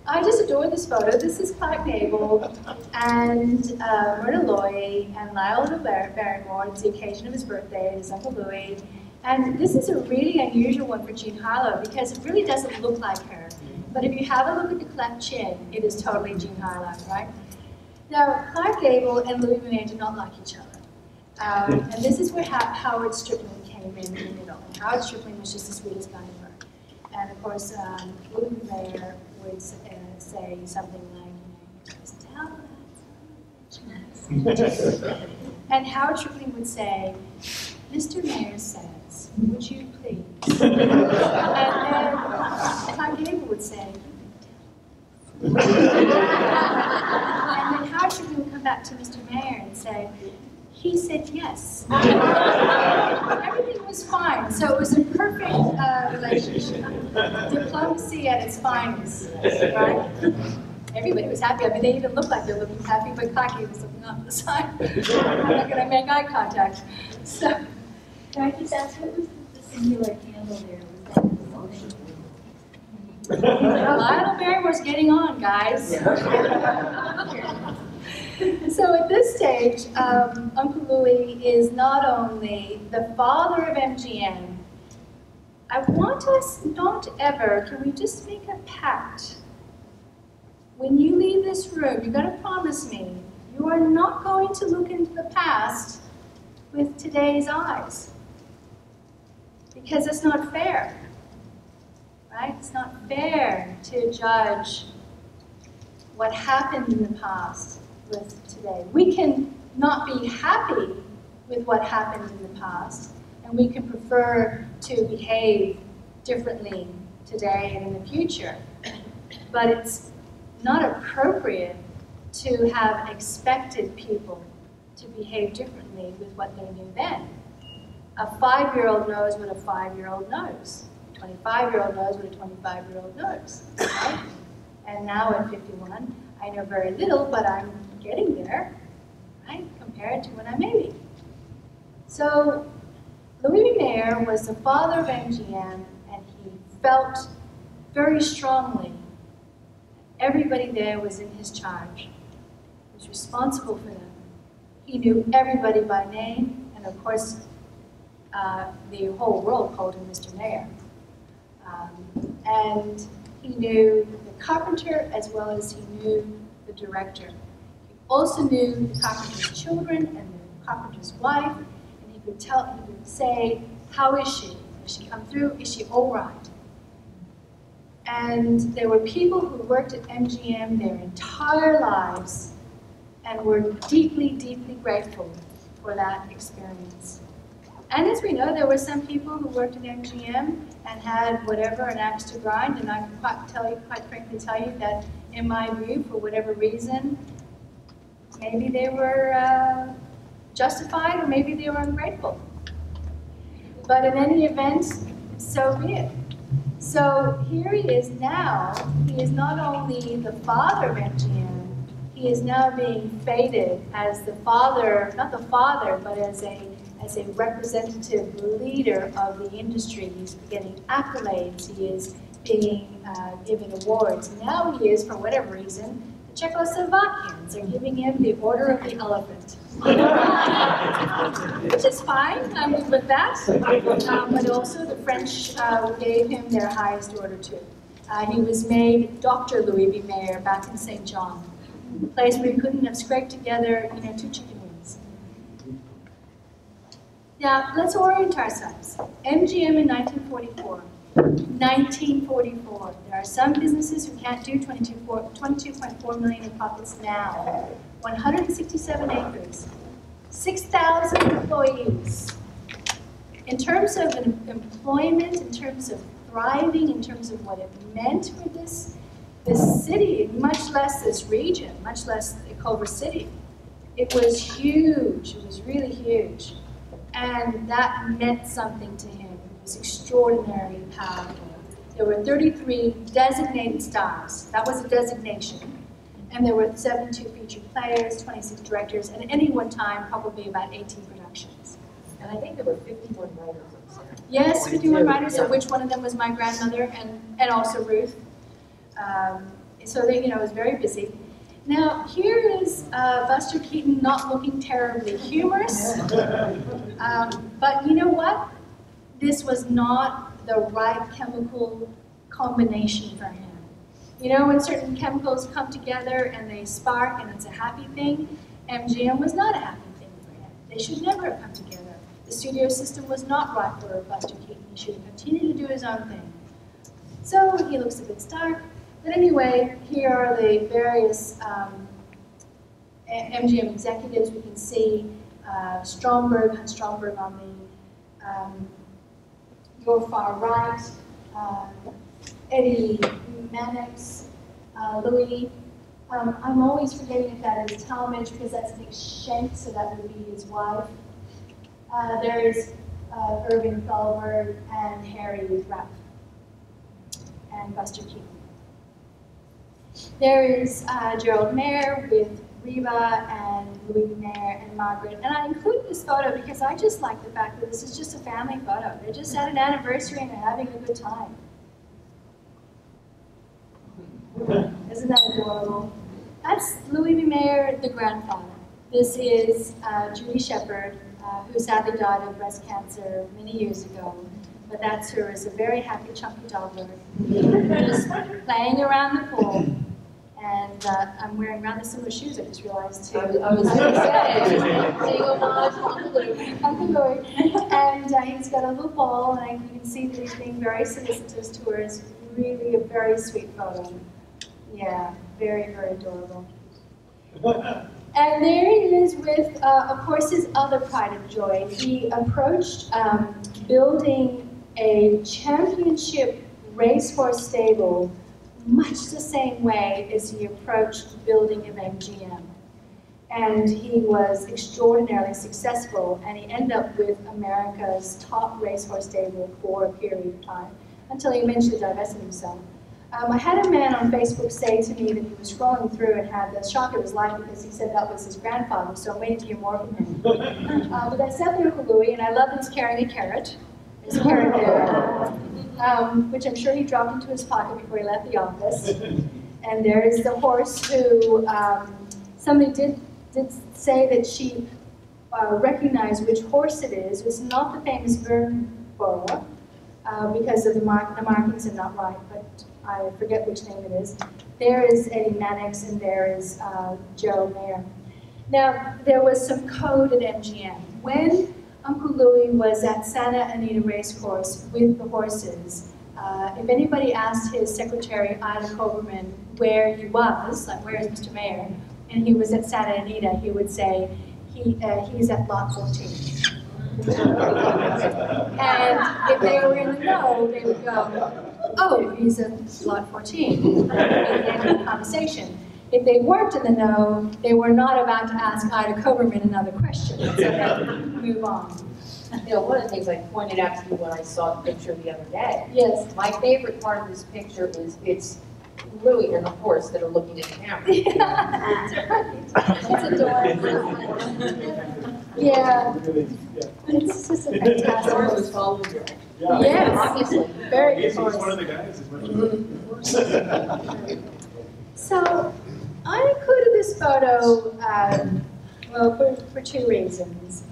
I just adore this photo. This is Clark Gable and Myrna Loy and Lionel Barrymore. It's the occasion of his birthday, his Uncle Louis. And this is a really unusual one for Jean Harlow because it really doesn't look like her. But if you have a look at the cleft chin, it is totally Jean Harlow, right? Now, Clark Gable and Louis Mayer did not like each other. And this is where Howard Strickland came in the middle. And Howard Strickland was just the sweetest guy ever. And of course, Louis Mayer would say something like, just tell that. And Howard Strickland would say, Mr. Mayer says, would you please? And then Clark Gable would say, and then Howard Strickland would come back to Mr. Mayer and say, he said yes. Everything was fine. So it was a perfect relationship. Diplomacy at its finest, right? Everybody was happy. I mean, they even looked like they were looking happy, but Clarky was looking off to the side. I'm not going to make eye contact. So, I just asked, what was the singular candle there? Was that Lionel Barrymore's getting on, guys. So at this stage, Uncle Louis is not only the father of MGM. I want us not ever, can we just make a pact? When you leave this room, you've got to promise me, you are not going to look into the past with today's eyes. Because it's not fair, right? It's not fair to judge what happened in the past with today. We can not be happy with what happened in the past, and we can prefer to behave differently today and in the future. But it's not appropriate to have expected people to behave differently with what they knew then. A 5-year-old knows what a 5-year-old knows. A 25-year-old knows what a 25-year-old knows, right? And now at 51, I know very little, but I'm getting there, right, compared to when I'm 80. So Louis Mayer was the father of MGM, and he felt very strongly everybody there was in his charge. He was responsible for them. He knew everybody by name, and of course, the whole world called him Mr. Mayer. And he knew the carpenter as well as he knew the director. He also knew the carpenter's children and the carpenter's wife, and he could say, how is she? Has she come through? Is she all right? And there were people who worked at MGM their entire lives and were deeply, deeply grateful for that experience. And as we know, there were some people who worked at MGM and had whatever, an axe to grind, and I can quite frankly tell you that, in my view, for whatever reason, maybe they were justified or maybe they were ungrateful. But in any event, so be it. So here he is now. He is not only the father of MGM, he is now being feted as the father, not the father, but as a representative leader of the industry. He's getting accolades, he is being given awards. Now he is, for whatever reason, the Czechoslovakians are giving him the Order of the Elephant. Which is fine, I'm good with that. But also the French gave him their highest order too. He was made Dr. Louis B. Mayer back in St. John, a place where he couldn't have scraped together, 2 chicken wings. Now, let's orient ourselves. MGM in 1944. 1944. There are some businesses who can't do 22.4 million in profits now. 167 acres. 6,000 employees. In terms of employment, in terms of thriving, in terms of what it meant for this city, much less this region, much less Culver City, it was huge. It was really huge. And that meant something to him. It was extraordinarily powerful. There were 33 designated stars. That was a designation. And there were 72 featured players, 26 directors, and at any one time, probably about 18 productions. And I think there were 51 writers on set. Yes, 51 writers, of which one of them was my grandmother, and also Ruth. so they, it was very busy. Now, here is Buster Keaton not looking terribly humorous. But you know what? This was not the right chemical combination for him. When certain chemicals come together and they spark and it's a happy thing, MGM was not a happy thing for him. They should never have come together. The studio system was not right for Buster Keaton. He should have continued to do his own thing. So he looks a bit stark. But anyway, here are the various MGM executives. We can see Stromberg on the your far right, Eddie Mannix, Louis. I'm always forgetting if that is Talmadge because that's Nick Schenk, so that would be his wife. There's Irving Thalberg and Harry Rapp and Buster Keaton. There is Gerald Mayer with Reva and Louis Mayer and Margaret. And I include this photo because I just like the fact that this is just a family photo. They're just at an anniversary and they're having a good time. Isn't that adorable? That's Louis B. Mayer, the grandfather. This is Judy Shepard, who sadly died of breast cancer many years ago. But that's her as a very happy, chunky dogger, just playing around the pool. And I'm wearing rather similar shoes, I just realized, too. I was going to say, saying homage to Uncle Louis. Uncle Louis. And he's got a little ball, and you can see that he's being very solicitous to her. It's really a very sweet photo. Yeah, very, very adorable. And there he is with, of course, his other pride and joy. He approached building a championship racehorse stable much the same way as he approached building of MGM. And he was extraordinarily successful, and he ended up with America's top racehorse stable for a period of time, until he eventually divested himself. I had a man on Facebook say to me that he was scrolling through and had the shock of his life because he said that was his grandfather, so I'm waiting to hear more from him. But that's definitely Uncle Louis, and I love that he's carrying a carrot. There's a carrot there, which I'm sure he dropped into his pocket before he left the office. And there is the horse who, somebody did say that she recognized which horse it is. It's not the famous Bernborough, because of the markings are not right, but I forget which name it is. There is Eddie Mannix, and there is Gerald Mayer. Now, there was some code at MGM. When Uncle Louis was at Santa Anita Racecourse with the horses, if anybody asked his secretary, Ida Koberman, where he was, like, where is Mr. Mayer, and he was at Santa Anita, he would say, he's at lot 14. And if they were in the know, they would go, oh, he's at lot 14, at the end of the conversation. If they weren't in the know, they were not about to ask Ida Koberman another question, so they would move on. One of the things I pointed out to you when I saw the picture the other day. Yes. My favorite part of this picture is it's Louis and the horse that are looking at the camera. It's adorable. Yeah. It's just a fantastic horse. Following you. Yeah. Yes. Obviously. Very He's good horse. one of the guys. So, I included this photo, well, for two reasons.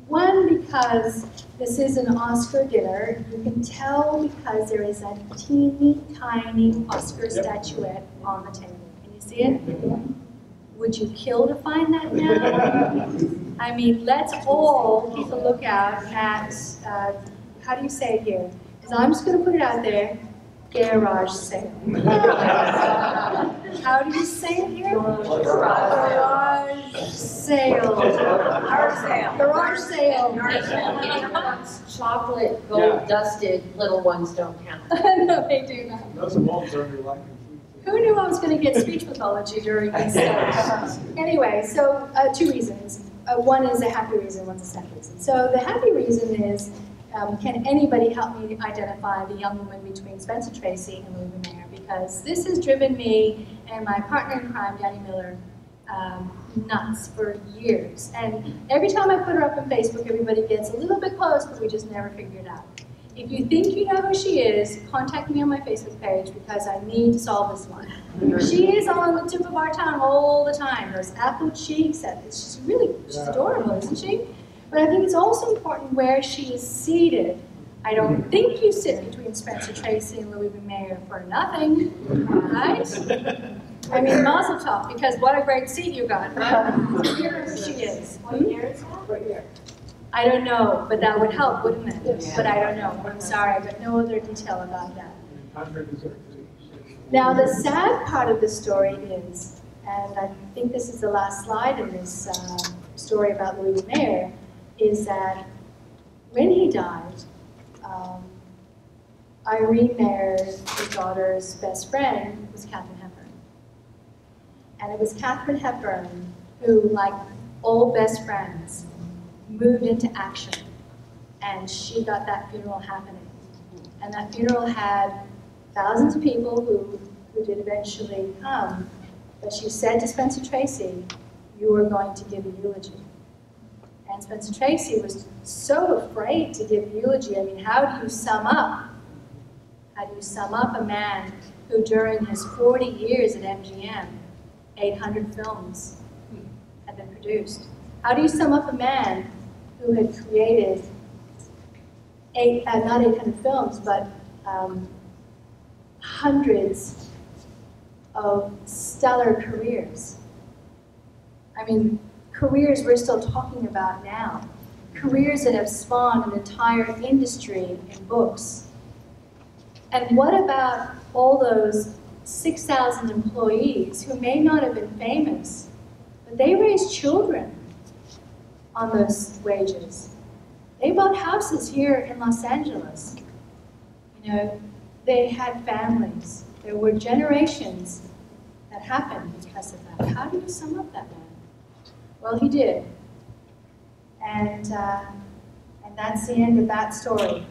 One, because this is an Oscar dinner. You can tell because there is a teeny tiny Oscar statuette on the table. Can you see it? Would you kill to find that now? I mean, let's all keep a lookout at, how do you say it here? Because I'm just going to put it out there. Garage sale. How do you say it here? Garage sale. Garage sale. Chocolate, gold dusted, little ones don't count. No, they do not. Those walls are under liking. Who knew I was going to get speech pathology during this? Anyway, so two reasons. One is a happy reason, one's a sad reason. So the happy reason is, can anybody help me identify the young woman between Spencer Tracy and Louis Mayer? Because this has driven me and my partner in crime, Danny Miller, nuts for years. And every time I put her up on Facebook, everybody gets a little bit close, but we just never figure it out. If you think you know who she is, contact me on my Facebook page because I need to solve this one. She is on the tip of our tongue all the time. Those apple cheeks, she's adorable, isn't she? But I think it's also important where she is seated. I don't think you sit between Spencer Tracy and Louis B. Mayer for nothing, right? I mean, mazel tov, because what a great seat you got, right? Here she is. What year is that? Right here. I don't know, but that would help, wouldn't it? Yes. But I don't know. I'm sorry, I got no other detail about that. Now, the sad part of the story is, and I think this is the last slide in this story about Louis B. Mayer, is that when he died, Irene Mayer, his daughter's best friend, was Katharine Hepburn. And it was Katharine Hepburn who, like all best friends, moved into action. And she got that funeral happening. And that funeral had thousands of people who did eventually come. But she said to Spencer Tracy, "You are going to give a eulogy." And Spencer Tracy was so afraid to give a eulogy. I mean, how do you sum up? How do you sum up a man who, during his 40 years at MGM, 800 films had been produced? How do you sum up a man who had created not 800 films, but hundreds of stellar careers? I mean, careers we're still talking about now. Careers that have spawned an entire industry in books. And what about all those 6,000 employees who may not have been famous, but they raised children on those wages? They bought houses here in Los Angeles. You know, they had families. There were generations that happened because of that. How do you sum up that man? Well, he did. And that's the end of that story.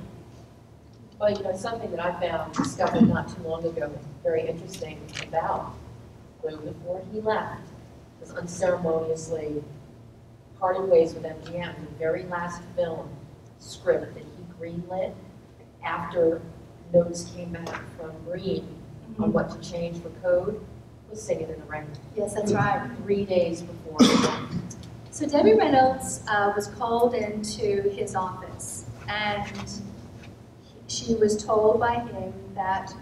Well, you know, something that I discovered not too long ago, very interesting about Lou before he left, was unceremoniously parted ways with MGM. The very last film script that he greenlit after notes came back from Green on what to change for code was Singin in the Rain. Yes, that's right. 3 days before. So Debbie Reynolds was called into his office, and she was told by him that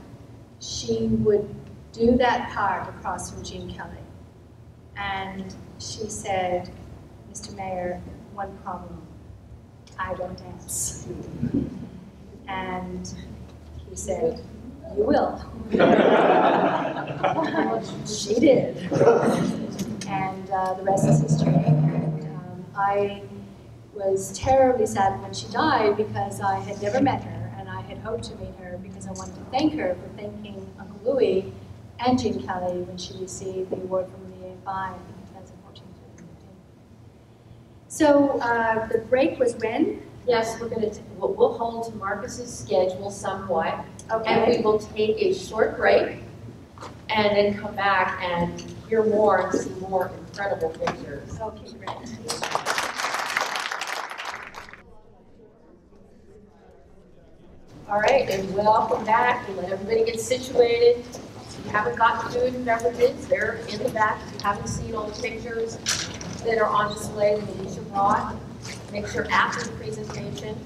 she would do that part across from Gene Kelly. And she said, "Mr. Mayer, one problem, I don't dance." And he said, "You will." She did. And the rest is history. And I was terribly sad when she died because I had never met her, and I had hoped to meet her because I wanted to thank her for thanking Uncle Louis and Gene Kelly when she received the award from the AFI in 2014 to 2015. So the break was when? Yes, we'll hold to Marcus's schedule somewhat, Okay. and we will take a short break, and then come back and hear more and see more incredible pictures. Okay, great. All right, and welcome back. We'll let everybody get situated. If you haven't got food and beverages, they're in the back. If you haven't seen all the pictures that are on display that Alicia brought, make sure after the presentation,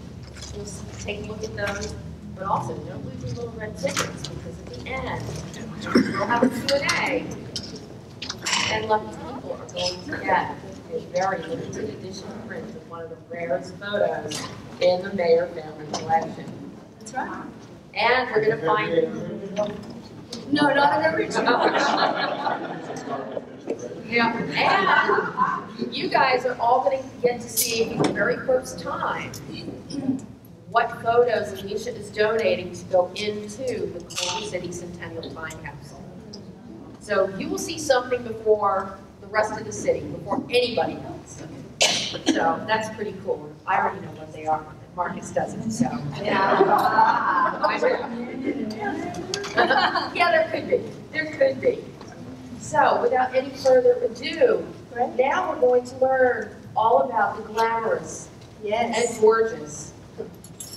you'll take a look at those. But also, don't lose your little red tickets, because at the end, we'll have a Q&A. And lucky people are going to get a very limited edition print of one of the rarest photos in the Mayer family collection. That's right. And we're going to find No, not an original. Yeah, and you guys are all going to get to see for the very first time what photos Alicia is donating to go into the Culver City Centennial Time Capsule. So you will see something before the rest of the city, before anybody else. So that's pretty cool. I already know what they are. Marcus doesn't, so. Yeah, yeah, there could be. There could be. So, without any further ado, now we're going to learn all about the glamorous and gorgeous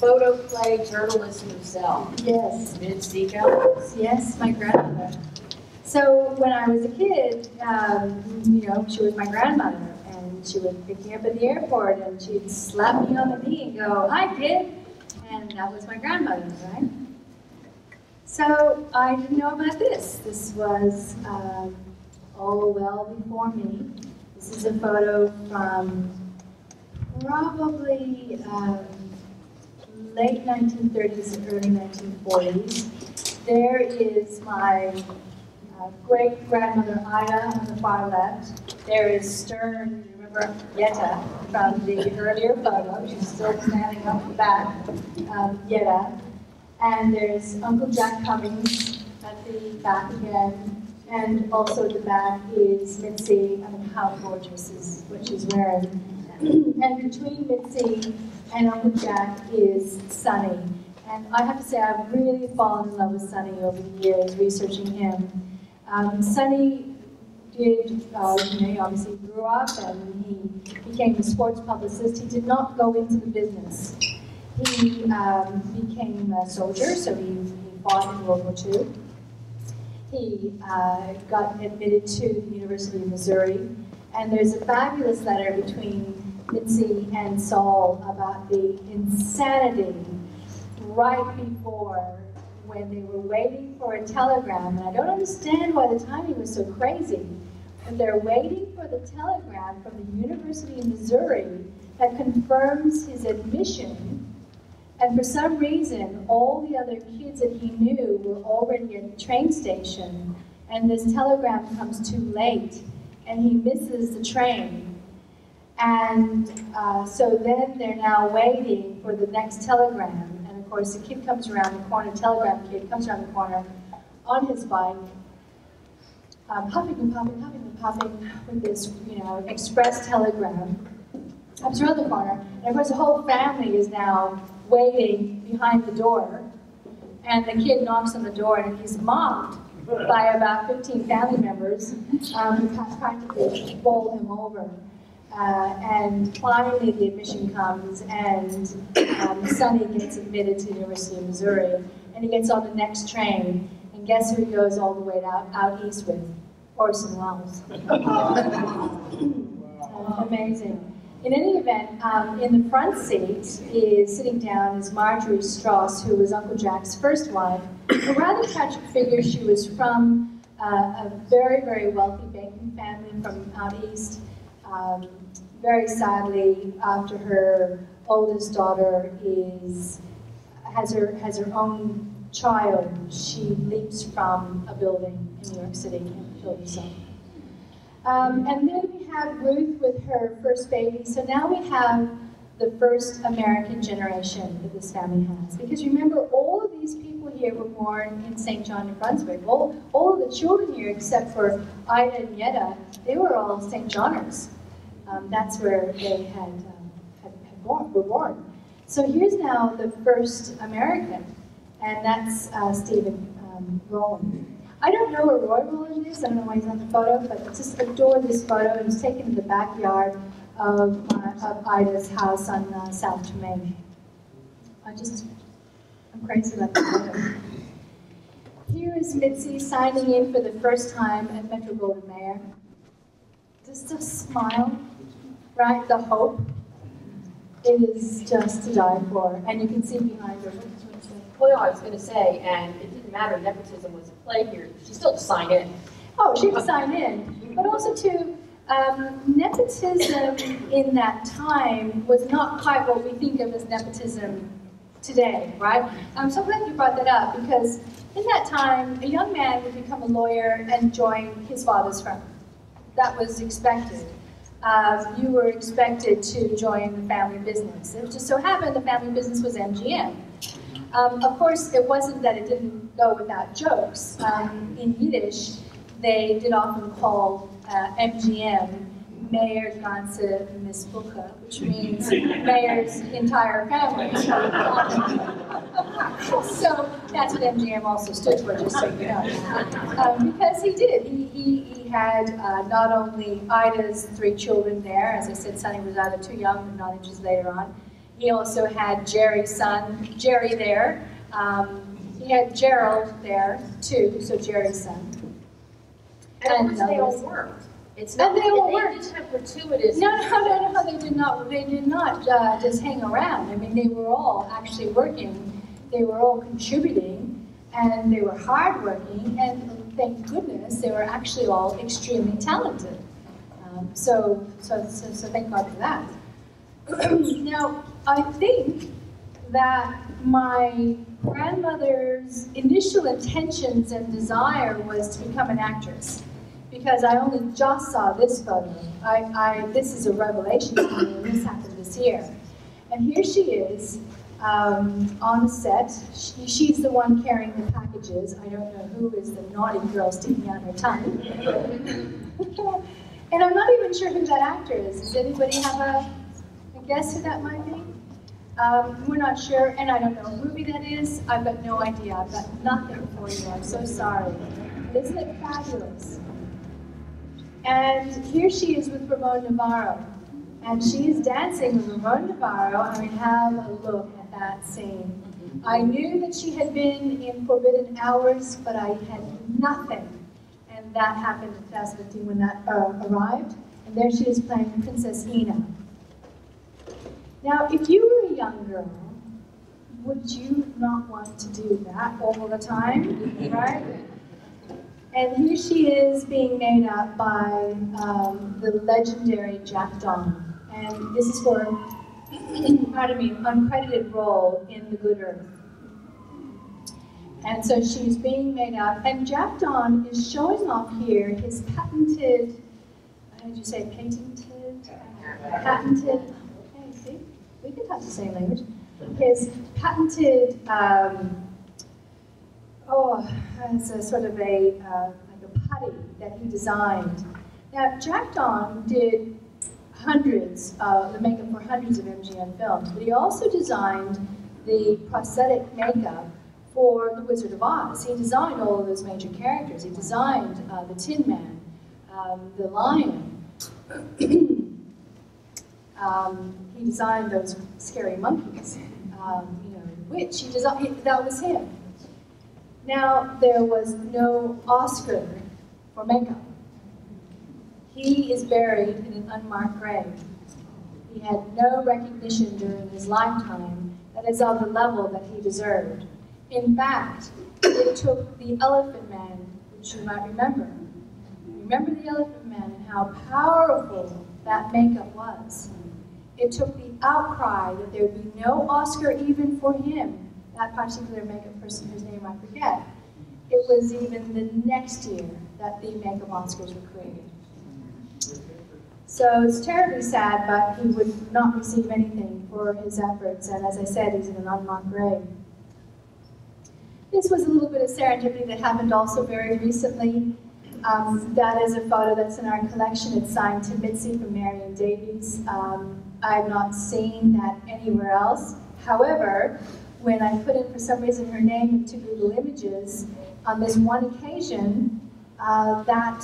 photo play journalist himself. Yes. Mitzi Cummings. Yes, my grandmother. So when I was a kid, you know, she was my grandmother, and she would pick me up at the airport, and she'd slap me on the knee and go, "Hi, kid," and that was my grandmother, right? So I didn't know about this. This was all well before me. This is a photo from probably late 1930s and early 1940s. There is my great-grandmother Ida on the far left. There is Stern, remember Yetta from the earlier photo. She's still standing up the back, Yetta. And there's Uncle Jack Cummings at the back again. And also at the back is Mitzi. I mean, how gorgeous is what she's wearing. And between Mitzi and Uncle Jack is Sonny. And I have to say, I've really fallen in love with Sonny over the years, researching him. Sonny did, you know, he obviously grew up and he became a sports publicist. He did not go into the business. He became a soldier, so he fought in World War II. He got admitted to the University of Missouri. And there's a fabulous letter between Mitzi and Saul about the insanity right before, when they were waiting for a telegram, and I don't understand why the timing was so crazy, but they're waiting for the telegram from the University of Missouri that confirms his admission, and for some reason, all the other kids that he knew were already at the train station, and this telegram comes too late, and he misses the train. And so then they're now waiting for the next telegram. And of course, the kid comes around the corner, telegram kid comes around the corner on his bike, huffing and puffing with this, you know, express telegram. Comes around the corner, and of course the whole family is now waiting behind the door. And the kid knocks on the door, and he's mobbed by about 15 family members who practically bowl him over. And finally the admission comes, and Sonny gets admitted to the University of Missouri, and he gets on the next train, and guess who he goes all the way out east with? Orson Welles. Amazing. In any event, in the front seat is sitting down is Marjorie Strauss, who was Uncle Jack's first wife. A rather tragic figure. She was from a very, very wealthy banking family from out east. Very sadly, after her oldest daughter has her own child, she leaps from a building in New York City and kills herself. And then we have Ruth with her first baby. So now we have the first American generation that this family has. Because remember, all of these people here were born in St. John, New Brunswick. All of the children here, except for Ida and Yetta, they were all St. Johners. That's where they were born. So here's now the first American, and that's Stephen Rowland. I don't know where Roy Rowland is. I don't know why he's on the photo, but I just adore this photo. It was taken in the backyard of Ida's house on South Tremaine. I'm crazy about the photo. Here is Mitzi signing in for the first time at Metro-Goldwyn-Mayer. Just a smile, right? The hope. It is just to die for. And you can see behind her. Well, I was going to say, and it didn't matter, nepotism was at play here. She still had to sign in. Oh, she had to sign in. But also, too, nepotism in that time was not quite what we think of as nepotism today, right? I'm so glad you brought that up, because in that time, a young man would become a lawyer and join his father's firm. That was expected. You were expected to join the family business. It just so happened the family business was MGM. Of course, it wasn't that it didn't go without jokes. In Yiddish, they did often call MGM Mayer Cummings, which means Mayer's entire family. So that's what MGM also stood for, just so you know. Because he did. He had not only Ida's 3 children there, as I said, Sonny was either too young or not interested later on. He also had Jerry's son, Jerry there. He had Gerald there too, so Jerry's son. And they all worked. It's not, and they all they worked. didn't have gratuitous. No, they did not. They did not just hang around. I mean, they were all actually working. They were all contributing, and they were hardworking. And thank goodness, they were actually all extremely talented. So thank God for that. Now, I think that my grandmother's initial intentions and desire was to become an actress, because I only just saw this photo. This is a revelation to me, and this happened this year. And here she is on the set. She's the one carrying the packages. I don't know who is the naughty girl sticking out her tongue. And I'm not even sure who that actor is. Does anybody have a guess who that might be? We're not sure, and I don't know what movie that is. I've got no idea. I've got nothing for you. I'm so sorry. Isn't it fabulous? And here she is with Ramon Navarro. And she is dancing with Ramon Navarro. I mean, have a look at that scene. I knew that she had been in Forbidden Hours, but I had nothing. And that happened in 2015 when that arrived. And there she is playing Princess Ina. Now, if you were a young girl, would you not want to do that all the time, right? And here she is being made up by the legendary Jack Donald. And this is for, pardon me, uncredited role in The Good Earth. And so she's being made up, and Jack Don is showing off here his patented, how did you say, patented, okay, see, we can talk the same language. His patented, it's a sort of a, like a putty that he designed. Now, Jack Don did the makeup for hundreds of MGM films, but he also designed the prosthetic makeup for The Wizard of Oz. He designed all of those major characters. He designed the Tin Man, the Lion. He designed those scary monkeys. The witch. That was him. Now, there was no Oscar for makeup. He is buried in an unmarked grave. He had no recognition during his lifetime that is of the level that he deserved. In fact, it took the Elephant Man, which you might remember. Remember the Elephant Man and how powerful that makeup was. It took the outcry that there would be no Oscar even for him, that particular makeup person whose name I forget. It was even the next year that the makeup Oscars were created. So it's terribly sad, but he would not receive anything for his efforts, and as I said, he's in an unmarked grave. This was a little bit of serendipity that happened also very recently. That is a photo that's in our collection. It's signed to Mitzi from Marion Davies. I have not seen that anywhere else. However, when I put in, for some reason, her name into Google Images, on this one occasion, that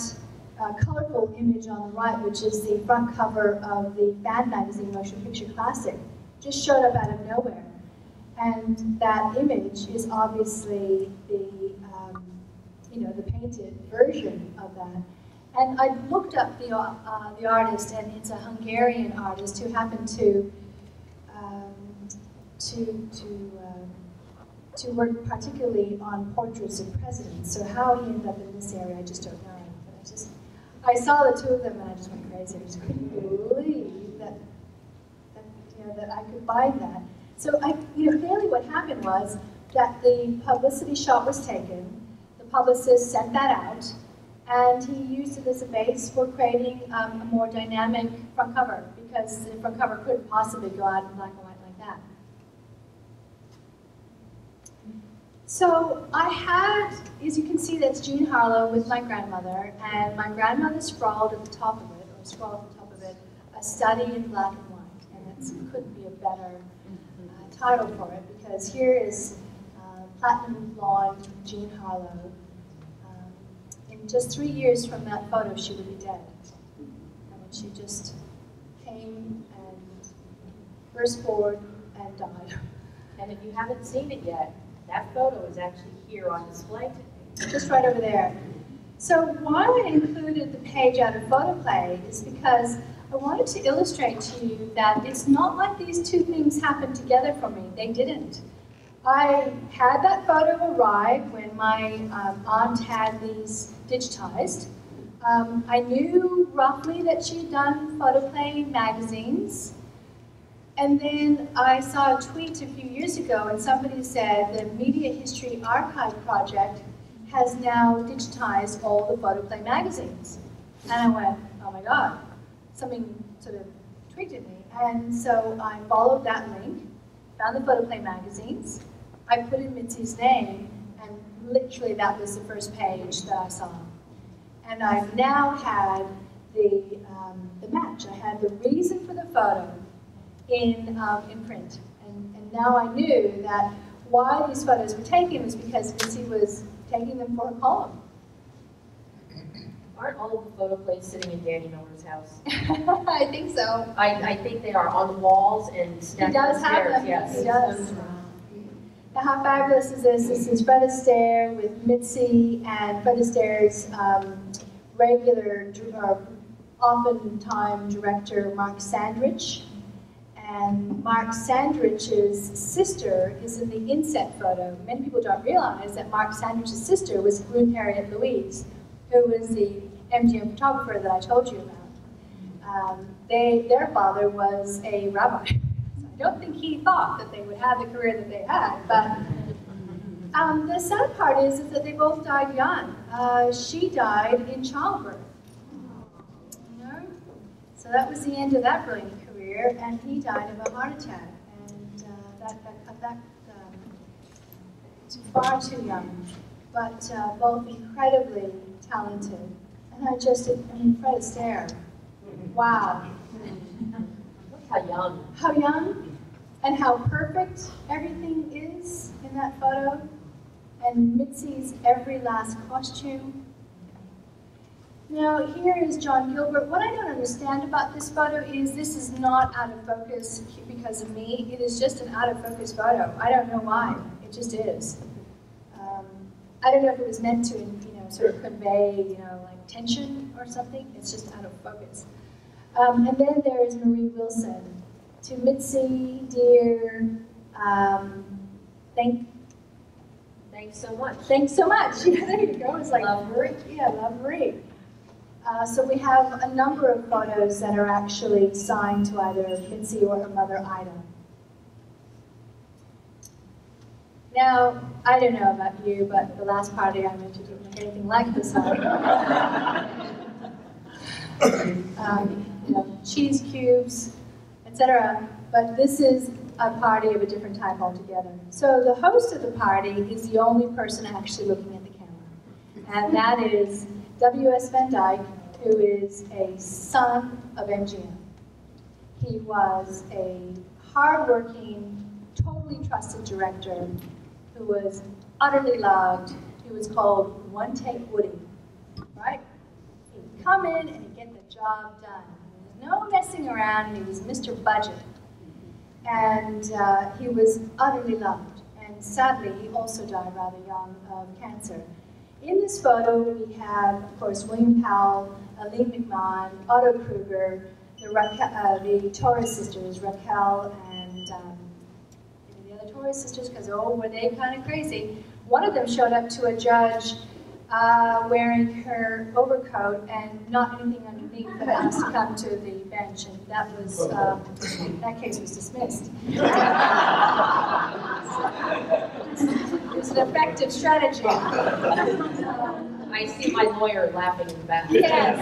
colorful image on the right, which is the front cover of the fan magazine Motion Picture Classic, just showed up out of nowhere. And that image is obviously the the painted version of that. And I looked up the artist, and it's a Hungarian artist who happened to work particularly on portraits of presidents. So how he ended up in this area, I just don't know. But I saw the two of them, and I just went crazy. I just couldn't believe that I could find that. So clearly what happened was that the publicity shot was taken. The publicist sent that out, and he used it as a base for creating a more dynamic front cover, because the front cover couldn't possibly go out in black and white like that. So I had, as you can see, that's Jean Harlow with my grandmother, and my grandmother scrawled at the top of it, a study in black and white, and it couldn't be a better title for it, because here is platinum blonde Jean Harlow. In just 3 years from that photo, she would be dead. I mean, she just came and burst forward and died. And if you haven't seen it yet, that photo is actually here on display today. Just right over there. So why I included the page out of photoplay is because I wanted to illustrate to you that it's not like these two things happened together for me. They didn't. I had that photo arrive when my aunt had these digitized. I knew roughly that she'd done photoplay magazines. And then I saw a tweet a few years ago and somebody said the Media History Archive Project has now digitized all the photoplay magazines. And I went, oh my God, something sort of tweaked at me. And so I followed that link, found the photoplay magazines, I put in Mitzi's name, and literally that was the first page that I saw. And I've now had the match. I had the reason for the photo in print. And now I knew that why these photos were taken was because Mitzi was taking them for a column. Aren't all of the photoplays sitting in Danny Miller's house? I think so. I think they are on the walls and He stacked does have upstairs, them. yes. He does. Now, how fabulous is this? This is Fred Astaire with Mitzi and Fred Astaire's regular, oftentimes director, Mark Sandrich. And Mark Sandrich's sister is in the inset photo. Many people don't realize that Mark Sandrich's sister was Ruth Harriet Louise, who was the MGM photographer that I told you about. Their father was a rabbi. So I don't think he thought that they would have the career that they had. But the sad part is that they both died young. She died in childbirth. You know? So that was the end of that brilliant career, and he died of a heart attack. And that far too young. But both incredibly talented. And I mean, Fred Astaire. Wow. Look how young. How young and how perfect everything is in that photo. And Mitzi's every last costume. Now, here is John Gilbert. What I don't understand about this photo is this is not out of focus because of me. It is just an out of focus photo. I don't know why. It just is. I don't know if it was meant to, sort of convey, like tension or something. It's just out of focus. And then there is Marie Wilson. To Mitzi, dear, Thanks so much. Thanks so much. Yeah, there you go. It's like Love Marie. Yeah, love Marie. So we have a number of photos that are actually signed to either Mitzi or her mother, Ida. Now, I don't know about you, but the last party I went to didn't look anything like this one. Cheese cubes, etc. But this is a party of a different type altogether. So the host of the party is the only person actually looking at the camera. And that is W.S. Van Dyke, who is a son of MGM. He was a hardworking, totally trusted director who was utterly loved. He was called One Take Woody, right? He'd come in and he'd get the job done. There was no messing around, and he was Mr. Budget. And he was utterly loved. And sadly, he also died rather young of cancer. In this photo, we have, of course, William Powell, Aline McMahon, Otto Kruger, the Torres sisters, Raquel and the other Torres sisters, because, were they kind of crazy. One of them showed up to a judge wearing her overcoat and not anything underneath, but asked to come to the bench, and that was, that case was dismissed. It was an effective strategy. I see my lawyer laughing in the back. Yes,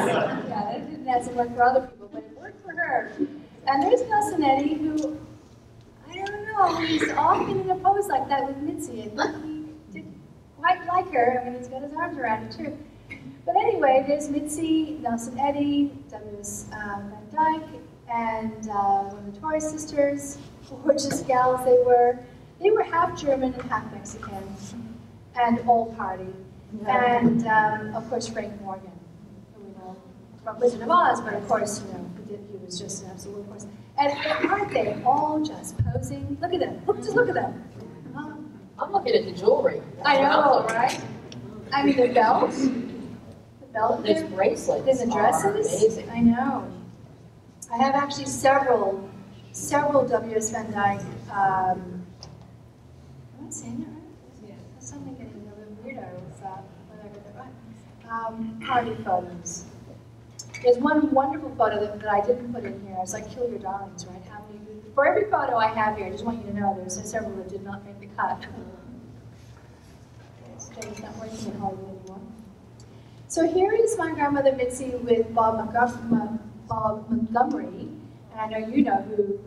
yeah, it hasn't worked for other people, but it worked for her. And there's Nelsonetti, who, I don't know, he's often in a pose like that with Mitzi. I think he did quite like her. I mean, he's got his arms around her too. But anyway, there's Mitzi, Nelsonetti, W.S. Van Dyke, and one of the Torres sisters, gorgeous gals they were. They were half German and half Mexican, and all party. And, of course, Frank Morgan, who we know from Wizard of Oz, but of course, you know, he was just an absolute horse. And aren't they all just posing? Look at them. Just look at them. I'm looking at the jewelry. I know, right? I mean, the belts. The belt. There's bracelets. There's the dresses. Amazing. I know. I have actually several W.S. Van Dyke. Am I saying it right? Yeah. There's something getting a little weirdo with when I got that right. Party photos. There's one wonderful photo that I didn't put in here. It's like Kill Your Darlings, right? How many? For every photo I have here, I just want you to know there's several that did not make the cut. It's not working in Hollywood anymore. So here is my grandmother Mitzi with Bob Montgomery, and I know you know who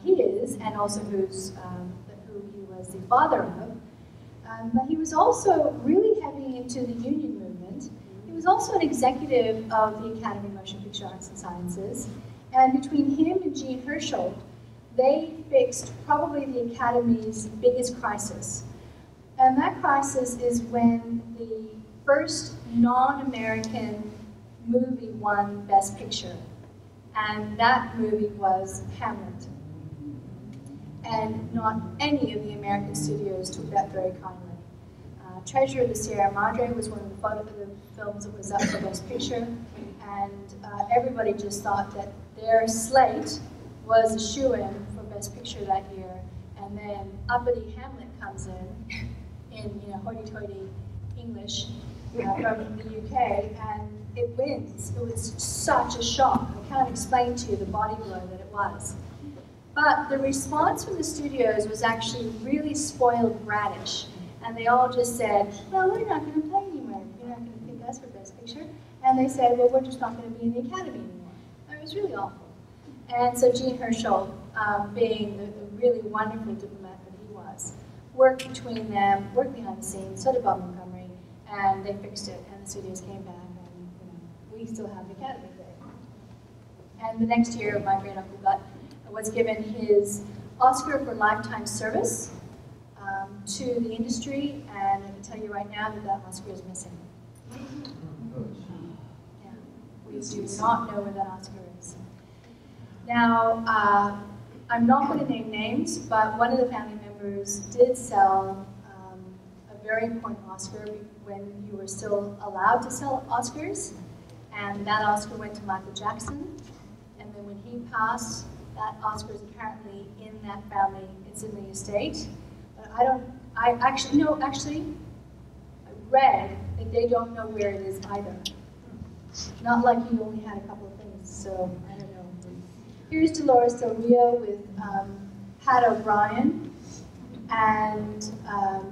he is, and also who he was the father of. But he was also really heavy into the union movement. He was also an executive of the Academy of Motion Picture Arts and Sciences, and between him and Jean Hersholt, they fixed probably the Academy's biggest crisis. And that crisis is when the first non-American movie won Best Picture. And that movie was Hamlet. And not any of the American studios took that very kindly. Treasure of the Sierra Madre was one of the films that was up for Best Picture. And everybody just thought that their slate was a shoo-in for Best Picture that year, and then uppity Hamlet comes in hoity-toity English from the UK, and it wins. It was such a shock. I can't explain to you the body blow that it was. But the response from the studios was actually really spoiled bratish, and they all just said, well, we're not going to play anymore. You're not going to pick us for Best Picture. And they said, well, we're just not going to be in the Academy anymore. It was really awful. And so Jean Hersholt, being the really wonderful diplomat that he was, worked between them, worked behind the scenes, so did Bob Montgomery, and they fixed it, and the studios came back, and we still have the Academy today. And the next year, my great uncle was given his Oscar for lifetime service to the industry, and I can tell you right now that Oscar is missing. Yeah, we do not know where that Oscar is. Now, I'm not going to name names, but one of the family members did sell a very important Oscar when you were still allowed to sell Oscars, and that Oscar went to Michael Jackson, and then when he passed, that Oscar is apparently in that family, it's in the estate, but I read that they don't know where it is either. Not like he only had a couple of things, so I don't know. Here's Dolores Del Rio with Pat O'Brien and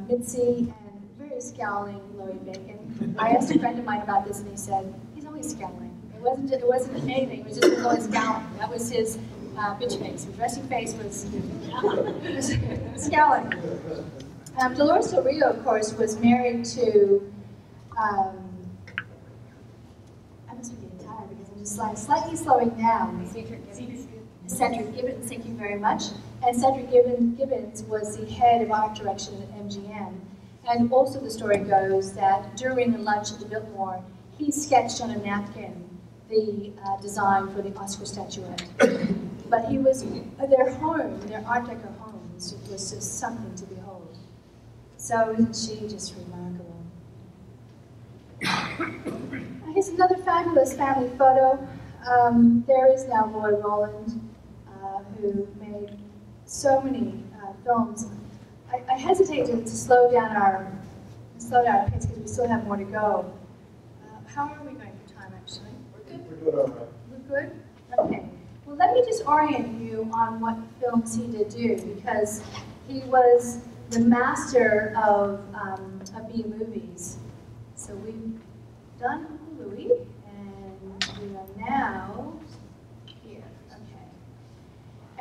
Mitzi and very scowling Lloyd Bacon. I asked a friend of mine about this, and he said he's always scowling. It wasn't anything. It was just always scowling. That was his bitch face. His resting face was scowling. Dolores Del Rio, of course, was married to. I must be getting tired because I'm just slightly slowing down. Cedric Gibbons, thank you very much. And Cedric Gibbons was the head of art direction at MGM. And also the story goes that during the lunch at the Biltmore, he sketched on a napkin the design for the Oscar statuette. But he was, their home, their Art Deco home, was just something to behold. So isn't she just remarkable? Here's another fabulous family photo. There is now Roy Rowland, who made so many films. I hesitate to slow down our pace because we still have more to go. How are we going for time, actually? We're doing all right. We're good? Okay. Well, let me just orient you on what films he did do, because he was the master of B-movies. So we've done Uncle Louie, and we are now here. Okay.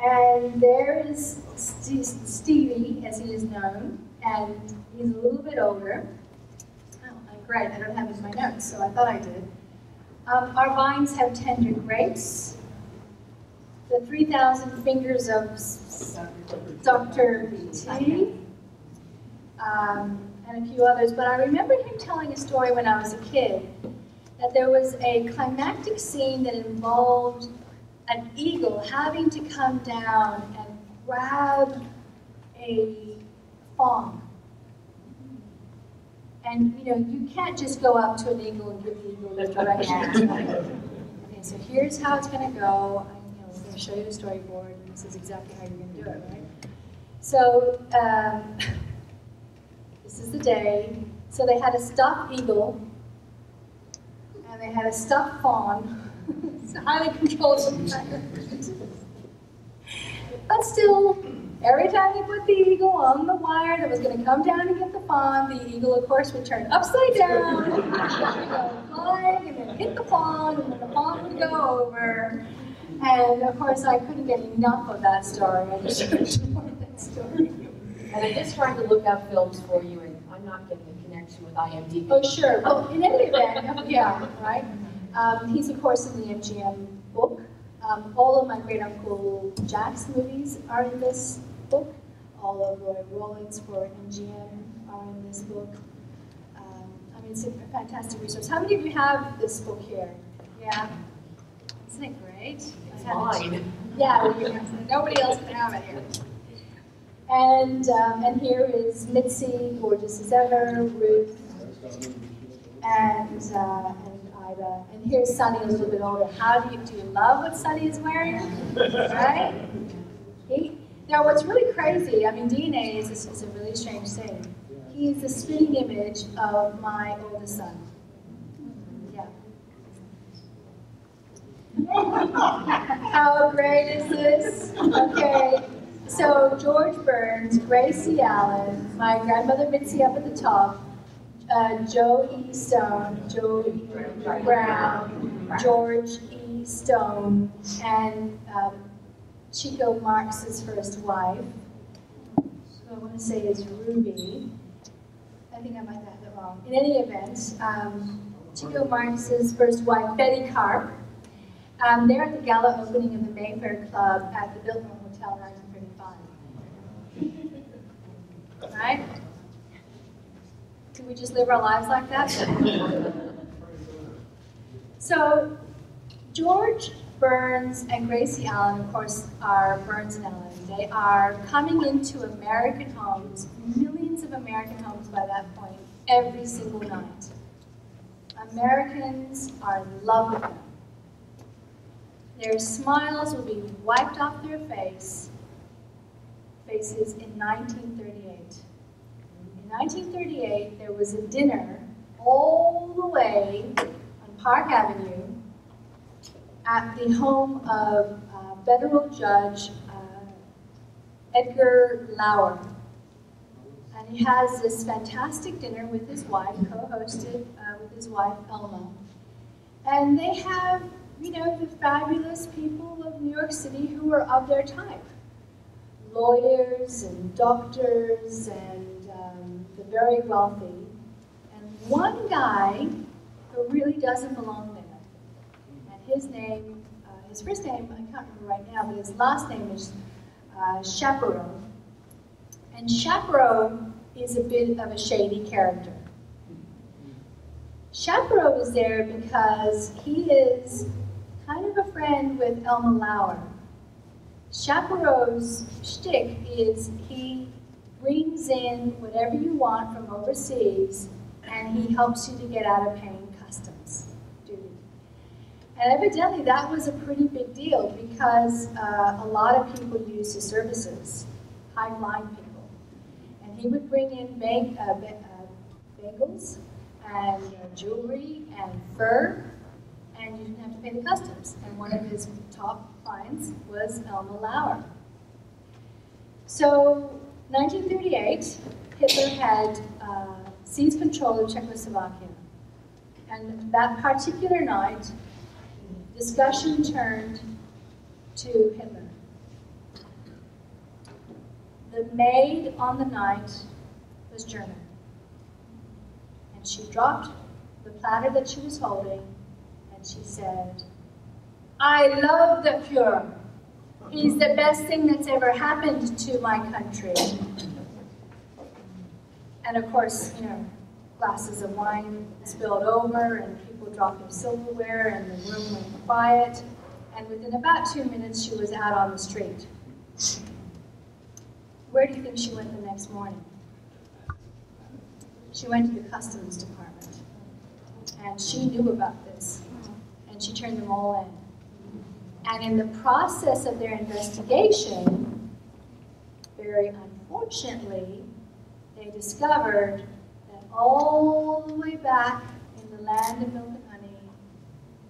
And there is Stevie, as he is known, and he's a little bit older. Oh, great, I don't have it in my notes, so I thought I did. Our vines have tender grapes. The 3,000 Fingers of Dr. T. And a few others, but I remember him telling a story when I was a kid that there was a climactic scene that involved an eagle having to come down and grab a fawn. And you know, you can't just go up to an eagle and give the eagle the directions. Okay, so here's how it's going to go. I'm going to show you the storyboard, and this is exactly how you're going to do it, right? So this is the day. So they had a stuffed eagle, and they had a stuffed fawn. It's a highly controlled environment. But still, every time they put the eagle on the wire that was going to come down and get the fawn, the eagle, of course, would turn upside down, go flying, and then hit the fawn, and then the fawn would go over. And of course, I couldn't get enough of that story. I just wanted more of that story. And I'm just trying to look up films for you, and I'm not getting a connection with IMDb. Oh, sure. Well, in any event, yeah, right? He's, of course, in the MGM book. All of my great-uncle Jack's movies are in this book. All of Roy Rowland's for MGM are in this book. I mean, it's a fantastic resource. How many of you have this book here? Yeah? Isn't it great? It's mine. Yeah, well, nobody else can have it here. And here is Mitzi, gorgeous as ever, Ruth, and Ida. And here's Sonny, a little bit older. Do you love what Sonny is wearing? Right? Now, what's really crazy, I mean, DNA is a really strange thing. He is the spitting image of my oldest son. Yeah. How great is this? Okay. So George Burns, Gracie Allen, my grandmother Mitzi up at the top, Joe E. Stone, Joe E. Brown, George E. Stone, and Chico Marx's first wife, who I want to say is Ruby. I think I might have that wrong. In any event, Chico Marx's first wife, Betty Karp. They're at the gala opening of the Mayfair Club at the Biltmore Hotel in 1935. Right? Can we just live our lives like that? So, George Burns and Gracie Allen, of course, are Burns and Allen. They are coming into American homes, millions of American homes by that point, every single night. Americans are in love with them. Their smiles will be wiped off their faces in 1938. In 1938, there was a dinner all the way on Park Avenue at the home of federal judge Edgar Lauer. And he has this fantastic dinner with his wife, co-hosted with his wife, Elma. And they have, you know, the fabulous people of New York City who are of their type. Lawyers and doctors and the very wealthy. And one guy who really doesn't belong there. And his name, his first name, I can't remember right now, but his last name is Chaparro. And Chaparro is a bit of a shady character. Chaparro is there because he is kind of a friend with Elma Lauer. Chaparro's shtick is he brings in whatever you want from overseas, and he helps you to get out of paying customs duty. And evidently that was a pretty big deal because a lot of people use his services, high-flying people. And he would bring in bagels and jewelry and fur, and you didn't have to pay the customs. And one of his top clients was Elma Lauer. So, 1938, Hitler had seized control of Czechoslovakia. And that particular night, discussion turned to Hitler. The maid on the night was German. And she dropped the platter that she was holding, and she said, "I love the Fuhrer. He's the best thing that's ever happened to my country." And of course, you know, glasses of wine spilled over, and people dropped their silverware, and the room went quiet. And within about 2 minutes, she was out on the street. Where do you think she went the next morning? She went to the Customs Department, and she knew about this, and she turned them all in. And in the process of their investigation, very unfortunately, they discovered that all the way back in the land of milk and honey,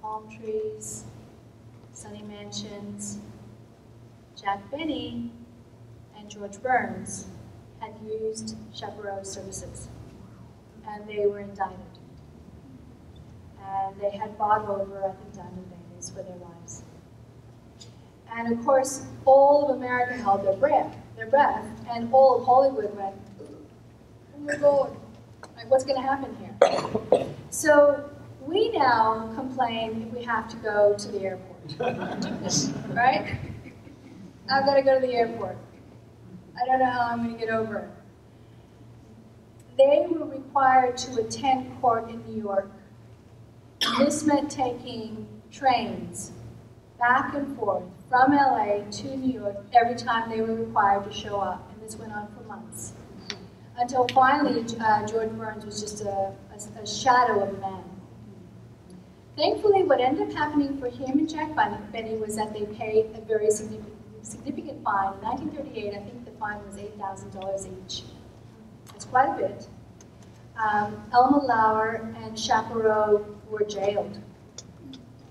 palm trees, sunny mansions, Jack Benny and George Burns had used chaperone services, and they were indicted. And they had bought over, I think, diamond babies for their lives. And of course, all of America held their breath, and all of Hollywood went, oh my God, like, what's going to happen here? So we now complain if we have to go to the airport, right? I've got to go to the airport. I don't know how I'm going to get over it. They were required to attend court in New York. This meant taking trains back and forth from LA to New York every time they were required to show up. And this went on for months. Until finally, George Burns was just a shadow of a man. Thankfully, what ended up happening for him and Jack Benny was that they paid a very significant fine. In 1938, I think the fine was $8,000 each. That's quite a bit. Elma Lauer and Chaparro were jailed.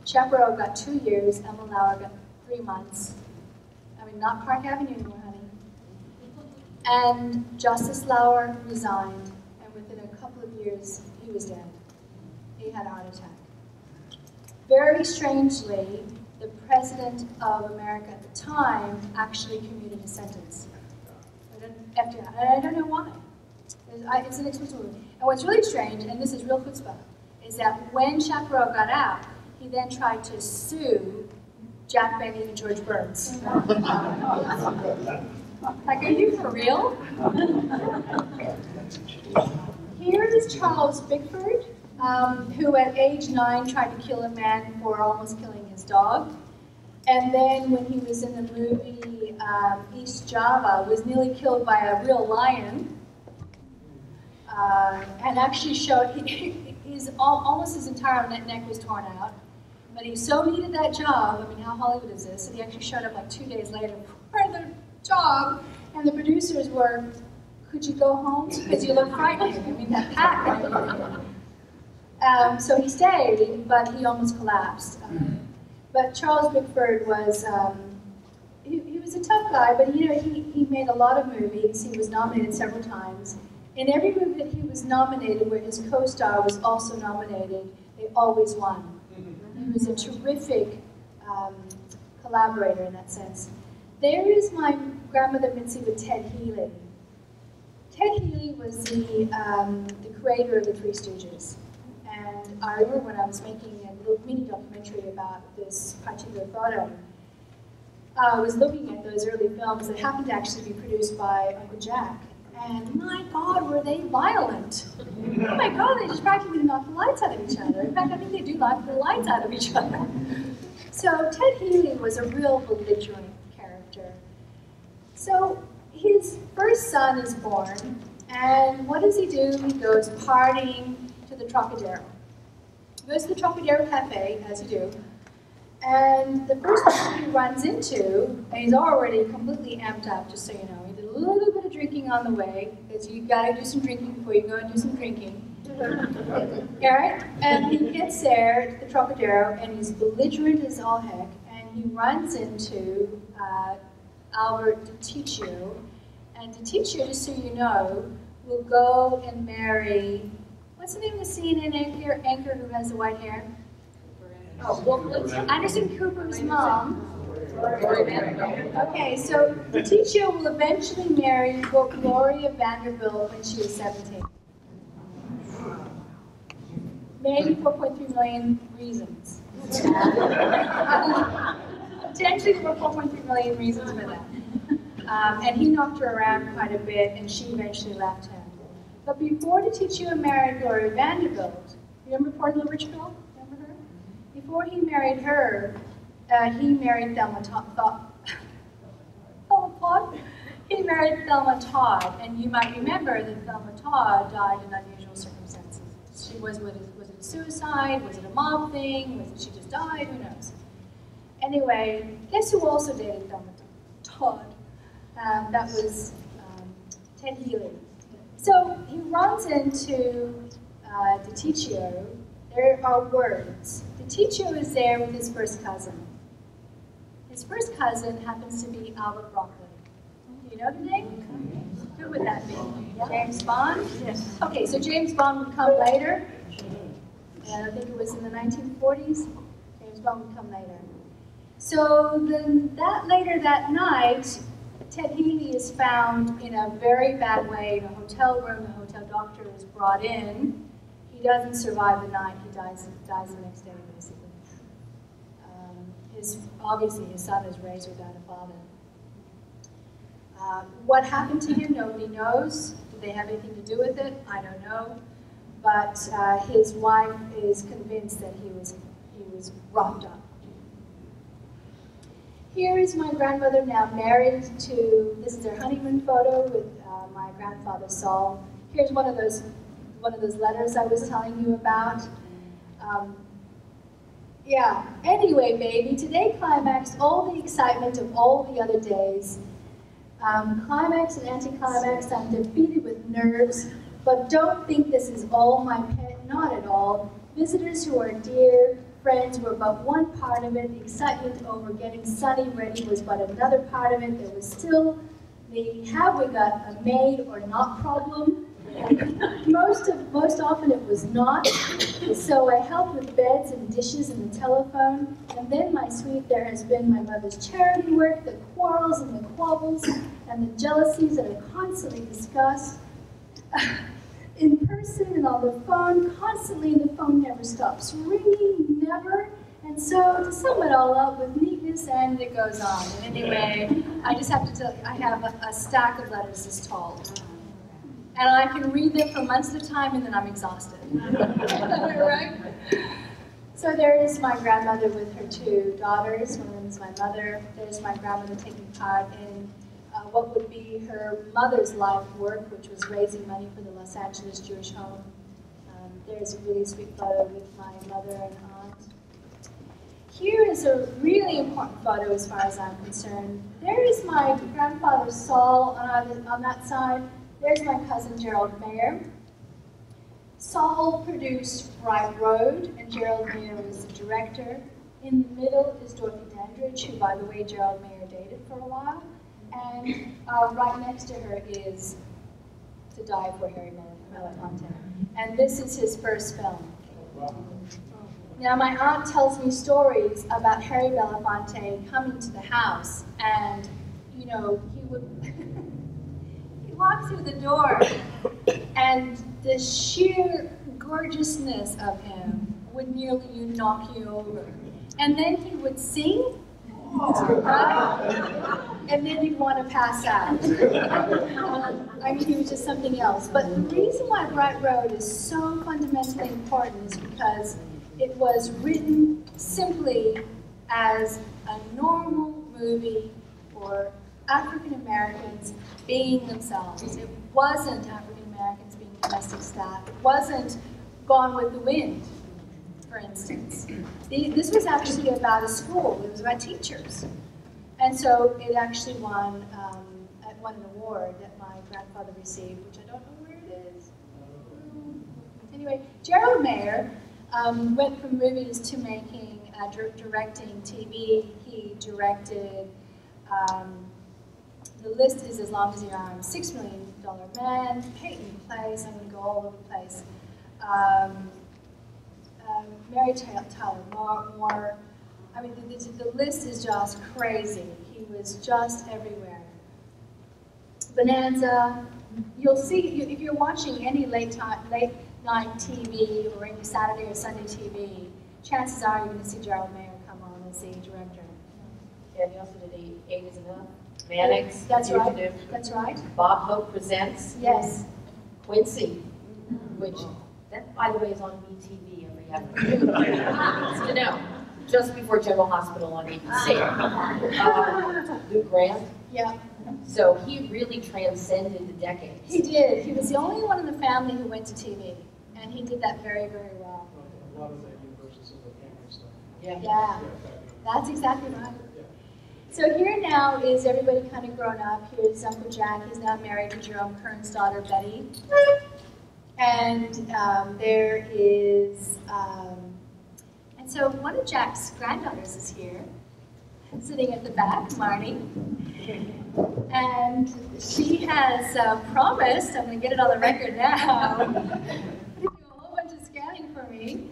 Chaparro got 2 years, Elma Lauer got 3 months. I mean, not Park Avenue anymore, honey. And Justice Lauer resigned, and within a couple of years, he was dead. He had a heart attack. Very strangely, the President of America at the time actually commuted a sentence. FDR, and I don't know why. It's an inexplicable. And what's really strange, and this is real chutzpah, is that when Chaparro got out, he then tried to sue Jack Benny and George Burns. Like, are you for real? Here is Charles Bickford, who at age 9 tried to kill a man for almost killing his dog. And then when he was in the movie East Java, was nearly killed by a real lion. And actually showed, almost his entire neck was torn out. But he so needed that job, I mean, how Hollywood is this, that he actually showed up like 2 days later for the job, and the producers were, could you go home? Because you look frightening. I mean, that pack. So he stayed, but he almost collapsed. But Charles Bickford was, he was a tough guy, but you know, he made a lot of movies. He was nominated several times. In every movie that he was nominated, where his co-star was also nominated, they always won. He was a terrific collaborator in that sense. There is my grandmother Mitzi with Ted Healy. Ted Healy was the creator of the Three Stooges. And I remember when I was making a little mini documentary about this particular photo, I was looking at those early films that happened to actually be produced by Uncle Jack. And my God, were they violent. Oh my God, they just practically knocked the lights out of each other. In fact, I think they do knock the lights out of each other. So Ted Healy was a real belligerent character. So his first son is born, and what does he do? He goes partying to the Trocadero. He goes to the Trocadero Cafe, as you do, and the first person he runs into, and he's already completely amped up, just so you know, he did a little bit of drinking on the way, because you gotta do some drinking before you go and do some drinking. All right? And he gets there to the Trocadero, and he's belligerent as all heck, and he runs into Albert DiTiccio, and DiTiccio, just so you know, will go and marry, what's the name of the CNN anchor who has the white hair? Oh, well, Anderson Cooper's mom. Okay, so DiTiccio will eventually marry Gloria Vanderbilt when she was 17. Maybe 4.3 million reasons. Potentially there were 4.3 million reasons for that. And he knocked her around quite a bit, and she eventually left him. But before To Teach You and Marry Gloria Vanderbilt, remember Poor Little Rich Girl? Remember her? Before he married her, he married Thelma Todd. He married Thelma Todd, and you might remember that Thelma Todd died in unusual circumstances. Was it a suicide? Was it a mob thing? Was it she just died? Who knows? Anyway, guess who also dated Thelma Todd? That was Ted Healy. So he runs into DiTiccio. There are words. DiTiccio is there with his first cousin. His first cousin happens to be Albert Broccoli. Do you know the name? Who would that be? James Bond? Yes. Okay, so James Bond would come later. And I think it was in the 1940s. James Bond would come later. So then later that night, Ted Healy is found in a very bad way in a hotel room. The hotel doctor is brought in. He doesn't survive the night. He dies the next day, basically. Obviously, his son is raised without a father. What happened to him, nobody knows. Did they have anything to do with it? I don't know. But his wife is convinced that he was roughed up. Here is my grandmother now married to, this is their honeymoon photo with my grandfather Saul. Here's one of those letters I was telling you about. Yeah, anyway, baby, today climaxed all the excitement of all the other days. Climax and anticlimax, I'm defeated with nerves, but don't think this is all my pet, not at all. Visitors who are dear friends were but one part of it. The excitement over getting Sonny ready was but another part of it. There was still the have we got a maid or not problem. Most often it was not. So I helped with beds and dishes and the telephone. And then, my sweet, there has been my mother's charity work, the quarrels and the quabbles and the jealousies that are constantly discussed. In person and on the phone, constantly, and the phone never stops ringing, never. And so, to sum it all up with neatness, and it goes on. And anyway, I just have to tell you, I have a stack of letters this tall. And I can read them for months at a time, and then I'm exhausted. Right? So there is my grandmother with her two daughters. One of them is my mother. There's my grandmother taking part in what would be her mother's life work, which was raising money for the Los Angeles Jewish Home. There's a really sweet photo with my mother and aunt. Here is a really important photo as far as I'm concerned. There is my grandfather Saul on that side. There's my cousin Gerald Mayer. Saul produced Bright Road, and Gerald Mayer was the director. In the middle is Dorothy Dandridge, who, by the way, Gerald Mayer dated for a while. And right next to her is To Die for Harry Belafonte. And this is his first film. Now, my aunt tells me stories about Harry Belafonte coming to the house, and, you know, he would walk through the door, and the sheer gorgeousness of him would nearly knock you over. And then he would sing, right? And then you'd want to pass out. I mean, he was just something else. But the reason why Bright Road is so fundamentally important is because it was written simply as a normal movie for African Americans being themselves. It wasn't African Americans being domestic staff. It wasn't Gone with the Wind, for instance. This was actually about a school. It was about teachers. And so it actually won an award that my grandfather received, which I don't know where it is. Anyway, Gerald Mayer went from movies to making, directing TV. He directed The List Is As Long As Your Arm, $6 Million Man, Peyton Place, I'm going to go all over the place, Mary Tyler Moore. I mean, the list is just crazy. He was just everywhere. Bonanza. You'll see, if you're watching any late night TV or any Saturday or Sunday TV, chances are you're going to see Gerald Mayer come on as the director. Yeah, he also did Eight Is Enough, Mannix, That's right. That's right. Bob Hope Presents. Yes. Quincy, which, that, by the way, is on BTV every afternoon. To know, just before General Hospital on ABC. Lou Grant. Yeah. So he really transcended the decades. He did. He was the only one in the family who went to TV, and he did that very, very well. A lot of that universes of the family stuff. Yeah. That's exactly right. So here now is everybody kind of grown up. Here's Uncle Jack. He's now married to Jerome Kern's daughter, Betty. And there is, and so one of Jack's granddaughters is here, sitting at the back, Marnie. And she has promised, I'm going to get it on the record now, to do a whole bunch of scanning for me,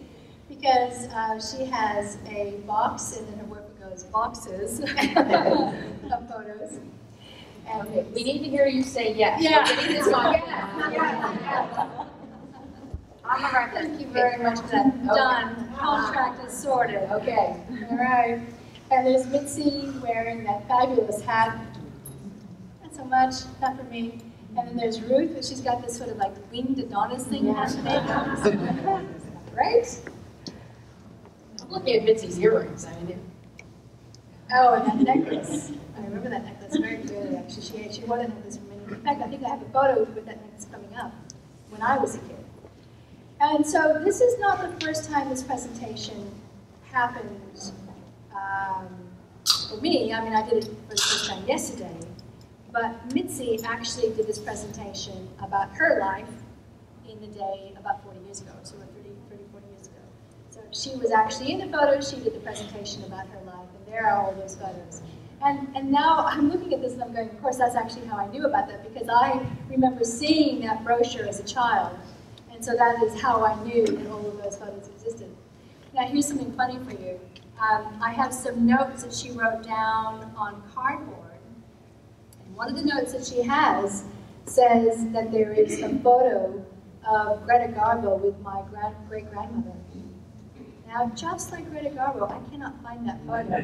because she has a box, and in her work it goes boxes of photos. And Okay, we need to hear you say yes. Yeah. We're getting this on. Yes. On the record. Thank you very much for that. Okay. Done. Contract is sorted. Okay. All right. And there's Mitzi wearing that fabulous hat. Not so much, not for me. And then there's Ruth, and she's got this sort of like winged Adonis thing happening. Right? I'm looking at Mitzi's earrings. I mean, Oh, and that necklace. I remember that necklace very clearly, actually. She wore that necklace for many years. In fact, I think I have a photo with that necklace coming up when I was a kid. And so this is not the first time this presentation happened for me. I mean, I did it for the first time yesterday. But Mitzi actually did this presentation about her life in the day about 40 years ago, so 30, 40 years ago. So she was actually in the photos, she did the presentation about her life, and there are all those photos. And now I'm looking at this and I'm going, of course, that's actually how I knew about that, because I remember seeing that brochure as a child. And so that is how I knew that all of those photos existed. Now here's something funny for you. I have some notes that she wrote down on cardboard. And one of the notes that she has says that there is a photo of Greta Garbo with my great-grandmother. Now, just like Greta Garbo, I cannot find that photo.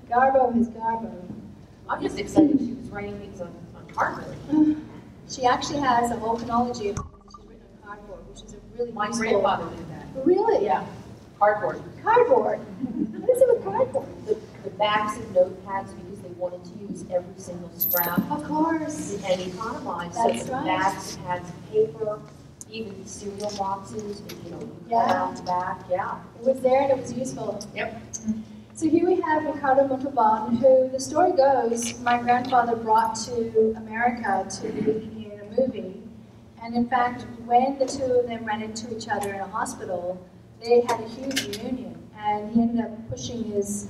Garbo is Garbo. I'm just excited she was writing things on cardboard. She actually has a whole chronology of things that she's written on cardboard, which is a really My useful... grandfather did that. Really? Yeah, cardboard. Cardboard? What is it with cardboard? The backs of notepads, because they wanted to use every single scrap Of course. and economize. That's so the right. backs had paper, even cereal boxes, you know, Yeah. cut out the back. Yeah. It was there and it was useful. Yep. So here we have Ricardo Montalban, who, the story goes, my grandfather brought to America to be in a movie. And in fact, when the two of them ran into each other in a hospital, they had a huge reunion. And he ended up pushing his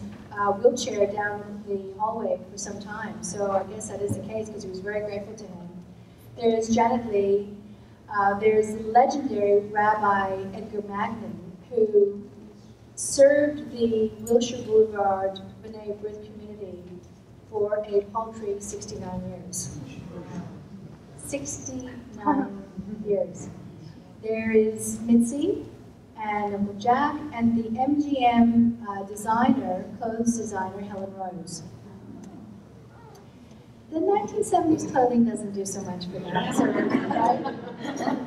wheelchair down the hallway for some time. So I guess that is the case, because he was very grateful to him. There's Janet Leigh. There's legendary Rabbi Edgar Magnin, who served the Wilshire Boulevard B'nai B'rith community for a paltry 69 years. 69 years. There is Mitzi and Uncle Jack and the MGM designer, clothes designer, Helen Rose. The 1970s clothing doesn't do so much for that, so, right?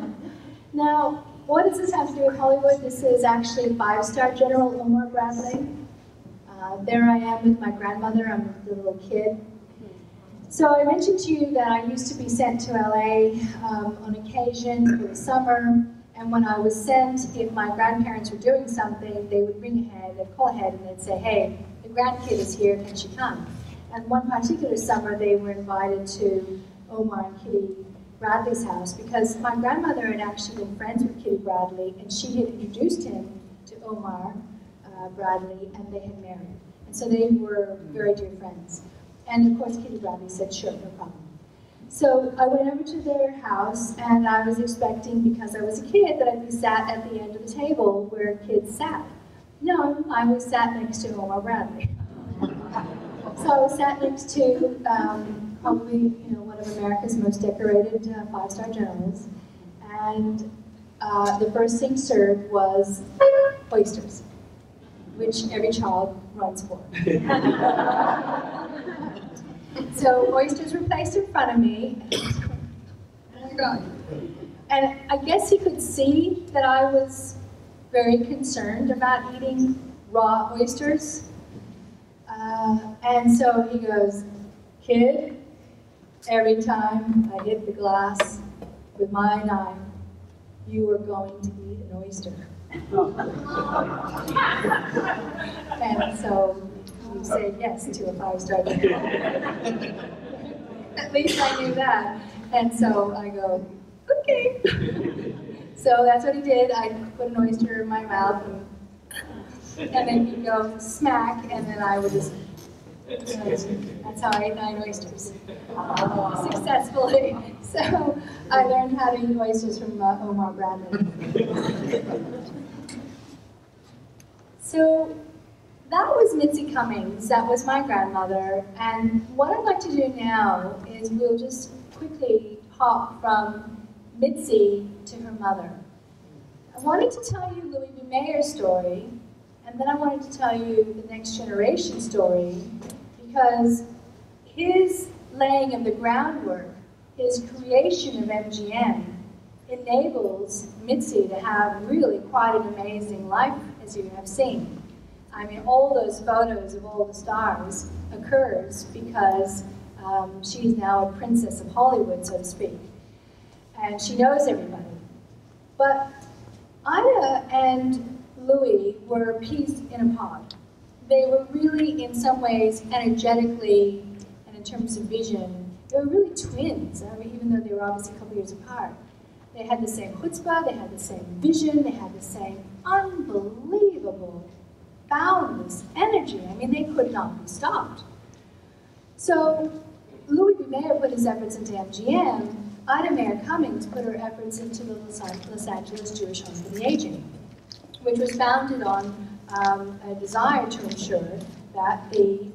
Now, what does this have to do with Hollywood? This is actually 5-star General Omar Bradley. There I am with my grandmother. I'm the little kid. So I mentioned to you that I used to be sent to LA on occasion for the summer. And when I was sent, if my grandparents were doing something, they would ring ahead, they'd call ahead, and they'd say, hey, the grandkid is here, can she come? And one particular summer, they were invited to Omar and Kitty Bradley's house, because my grandmother had actually been friends with Kitty Bradley, and she had introduced him to Omar Bradley, and they had married. And so they were very dear friends. And of course, Kitty Bradley said, sure, no problem. So I went over to their house, and I was expecting, because I was a kid, that I'd be sat at the end of the table where kids sat. No, I was sat next to Omar Bradley. So I was sat next to probably one of America's most decorated 5-star generals, and the first thing served was oysters, which every child runs for. So oysters were placed in front of me. Oh my God. And I guess he could see that I was very concerned about eating raw oysters. And so he goes, "Kid, every time I hit the glass with my knife, you are going to eat an oyster." And so you said yes to a 5-star dinner. At least I knew that. And so I go, "Okay." So that's what he did. I put an oyster in my mouth, and then he'd go smack, and then I would just, that's how I ate 9 oysters successfully. So I learned how to eat oysters from Omar Bradley. So that was Mitzi Cummings, that was my grandmother, and what I'd like to do now is we'll just quickly hop from Mitzi to her mother. I wanted to tell you Louis B. Mayer's story, and then I wanted to tell you the next generation story, because his laying of the groundwork, his creation of MGM, enables Mitzi to have really quite an amazing life, as you have seen. I mean, all those photos of all the stars occurs because she's now a princess of Hollywood, so to speak. And she knows everybody. But Ida and Louis were a piece in a pod. They were really, in some ways, energetically, and in terms of vision, they were really twins, I mean, even though they were obviously a couple years apart. They had the same chutzpah, they had the same vision, they had the same unbelievable, boundless energy. I mean, they could not be stopped. So Louis B. Mayer put his efforts into MGM. Ida Mayer Cummings put her efforts into the Los Angeles Jewish Home for the Aging, which was founded on a desire to ensure that the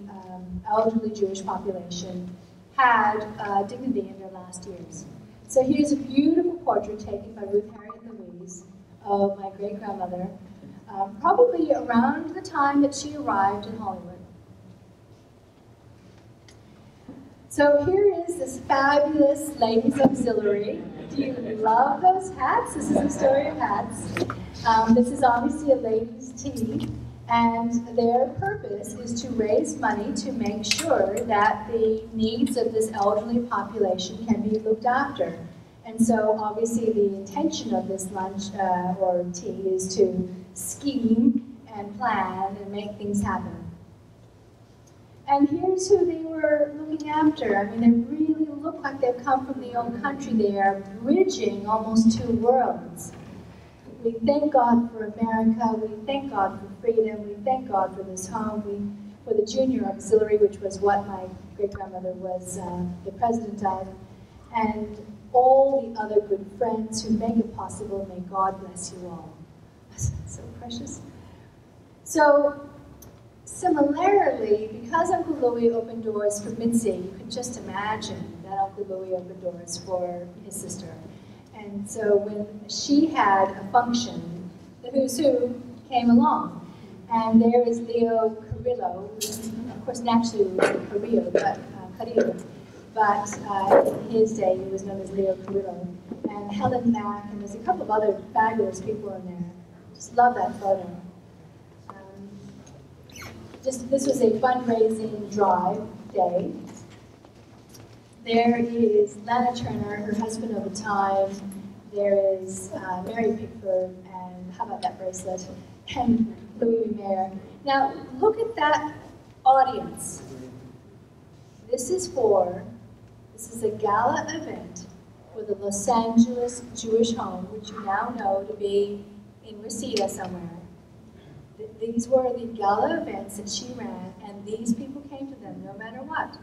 elderly Jewish population had dignity in their last years. So here's a beautiful portrait taken by Ruth Harriet Louise of my great-grandmother, probably around the time that she arrived in Hollywood. So here is this fabulous ladies' auxiliary. Do you love those hats? This is a story of hats. This is obviously a ladies' tea, and their purpose is to raise money to make sure that the needs of this elderly population can be looked after. And so obviously the intention of this lunch or tea is to scheme and plan and make things happen. And here's who they were looking after. I mean, they really look like they've come from the old country. They are bridging almost 2 worlds. We thank God for America. We thank God for freedom. We thank God for this home. For the junior auxiliary, which was what my great-grandmother was the president of, and all the other good friends who make it possible. May God bless you all. So precious. So, similarly, because Uncle Louis opened doors for Mitzi, you could just imagine that Uncle Louis opened doors for his sister. And so when she had a function, the who's who came along. And there is Leo Carrillo, of course naturally it was Carrillo, but in his day he was known as Leo Carrillo. And Helen Mack, and there's a couple of other fabulous people in there. Just love that photo. This was a fundraising drive day. There is Lana Turner, her husband of the time. There is Mary Pickford, and how about that bracelet? And Louis B. Mayer. Now, look at that audience. This is a gala event for the Los Angeles Jewish Home, which you now know to be in Reseda somewhere. These were the gala events that she ran, and these people came to them no matter what.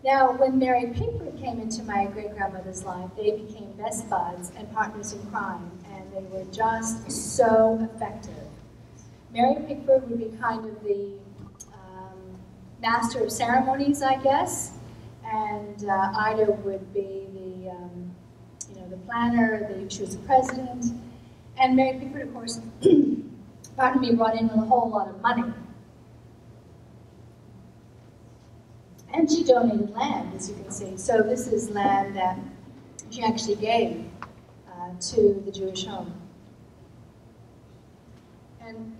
Now, when Mary Pickford came into my great-grandmother's life, they became best buds and partners in crime, and they were just so effective. Mary Pickford would be kind of the master of ceremonies, I guess, and Ida would be the planner. She was the president, and Mary Pickford, of course, brought in a whole lot of money. And she donated land, as you can see. So this is land that she actually gave to the Jewish home. And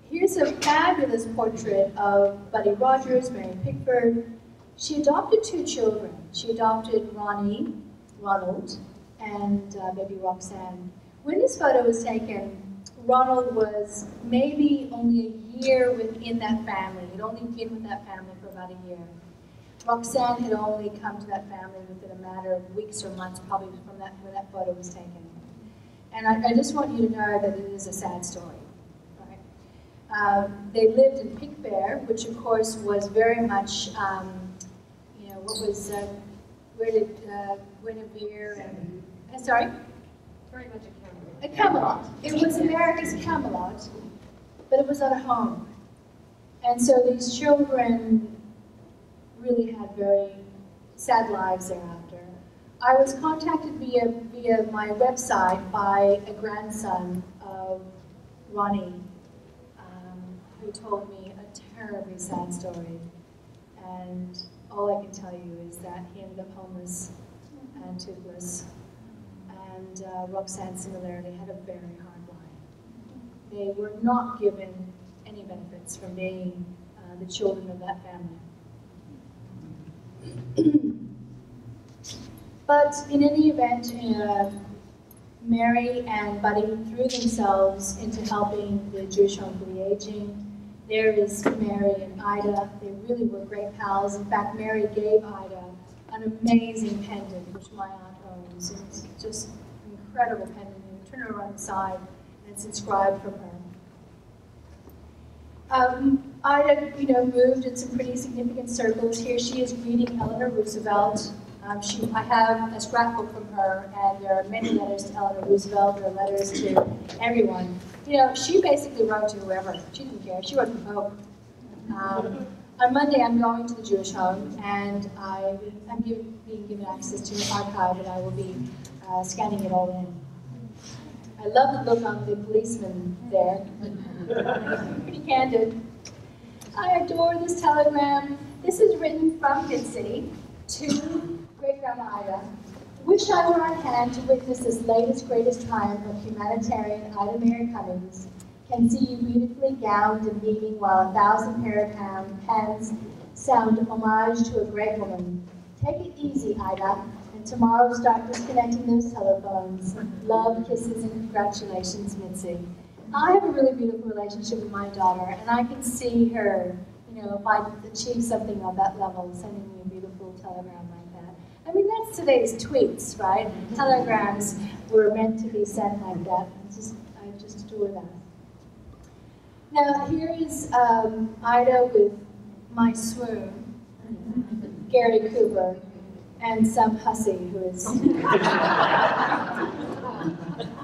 here's a fabulous portrait of Buddy Rogers, Mary Pickford. She adopted 2 children. She adopted Ronald, and baby Roxanne. When this photo was taken, Ronald was maybe only a year within that family. He'd only been with that family for about a year. Roxanne had only come to that family within a matter of weeks or months, probably from that when that photo was taken. And I just want you to know that it is a sad story. Right? They lived in Pickbear, which of course was very much, you know, what was, where did Guinevere and, sorry? Very much A Camelot. It was America's Camelot, but it was not a home. And so these children really had very sad lives thereafter. I was contacted via my website by a grandson of Ronnie, who told me a terribly sad story. And all I can tell you is that he ended up homeless and toothless. And Roxanne similarly had a very hard life. They were not given any benefits from being the children of that family. But in any event, Mary and Buddy threw themselves into helping the Jewish Home for the Aging. There is Mary and Ida. They really were great pals. In fact, Mary gave Ida an amazing pendant, which my aunt owns. It's just an incredible pendant. You turn it around the side, and it's inscribed from her. Ida, you know, moved in some pretty significant circles. Here she is greeting Eleanor Roosevelt. I have a scrapbook from her, and there are many letters to Eleanor Roosevelt. There are letters to everyone. You know, she basically wrote to whoever. She didn't care. She wrote to the Pope. On Monday, I'm going to the Jewish home, and I'm being given access to an archive, and I will be scanning it all in. I love the look on the policeman there. Pretty candid. I adore this telegram. This is written from Mid City to great-grandma Ida. Wish I were on hand to witness this latest, greatest triumph of humanitarian Ida Mayer Cummings. Can see you beautifully gowned and beaming while 1,000 pair of hands sound homage to a great woman. Take it easy, Ida, and tomorrow start disconnecting those telephones. Love, kisses, and congratulations, Mitzi. I have a really beautiful relationship with my daughter, and I can see her, you know, if I achieve something on that level, sending me a beautiful telegram like that. I mean, that's today's tweets, right? Telegrams were meant to be sent like that. I just adore that. Now, here is Ida with my swoon, Gary Cooper, and some hussy who is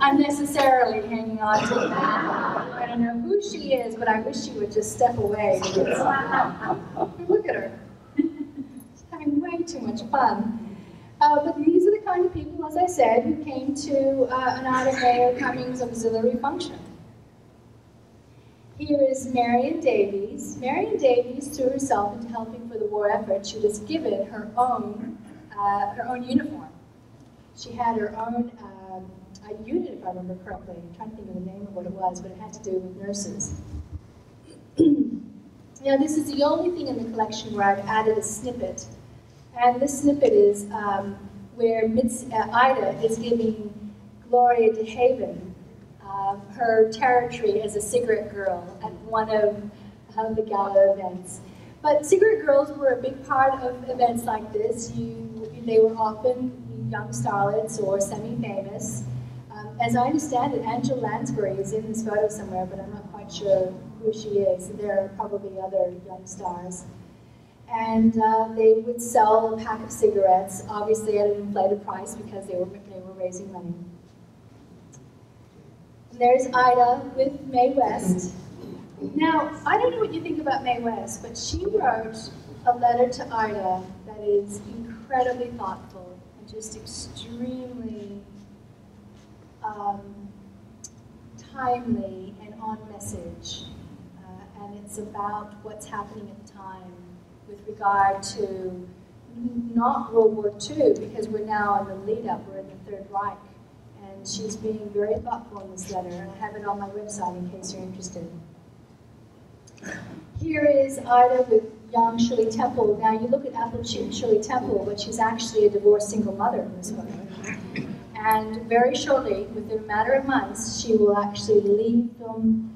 unnecessarily hanging on to me. I don't know who she is, but I wish she would just step away. Look at her. She's having way too much fun. But these are the kind of people, as I said, who came to an Ida Mayer Cummings auxiliary function. Here is Marion Davies. Marion Davies threw herself into helping for the war effort. She was given her own uniform. She had her own unit, if I remember correctly. I'm trying to think of the name of what it was, but it had to do with nurses. Now, this is the only thing in the collection where I've added a snippet. And this snippet is where Ida is giving Gloria DeHaven her territory as a cigarette girl at one of the gala events. But cigarette girls were a big part of events like this. They were often young starlets or semi-famous. As I understand it, Angela Lansbury is in this photo somewhere, but I'm not quite sure who she is. There are probably other young stars. And they would sell a pack of cigarettes, obviously at an inflated price because they were raising money. And there's Ida with Mae West. Now, I don't know what you think about Mae West, but she wrote a letter to Ida that is incredibly thoughtful and just extremely timely and on message. And it's about what's happening at the time with regard to not World War II, because we're now in the lead-up, we're in the Third Reich. And she's being very thoughtful in this letter. I have it on my website in case you're interested. Here is Ida with young Shirley Temple. Now you look at Apple Shirley Temple, but she's actually a divorced single mother in this photo. And very shortly, within a matter of months, she will actually leave film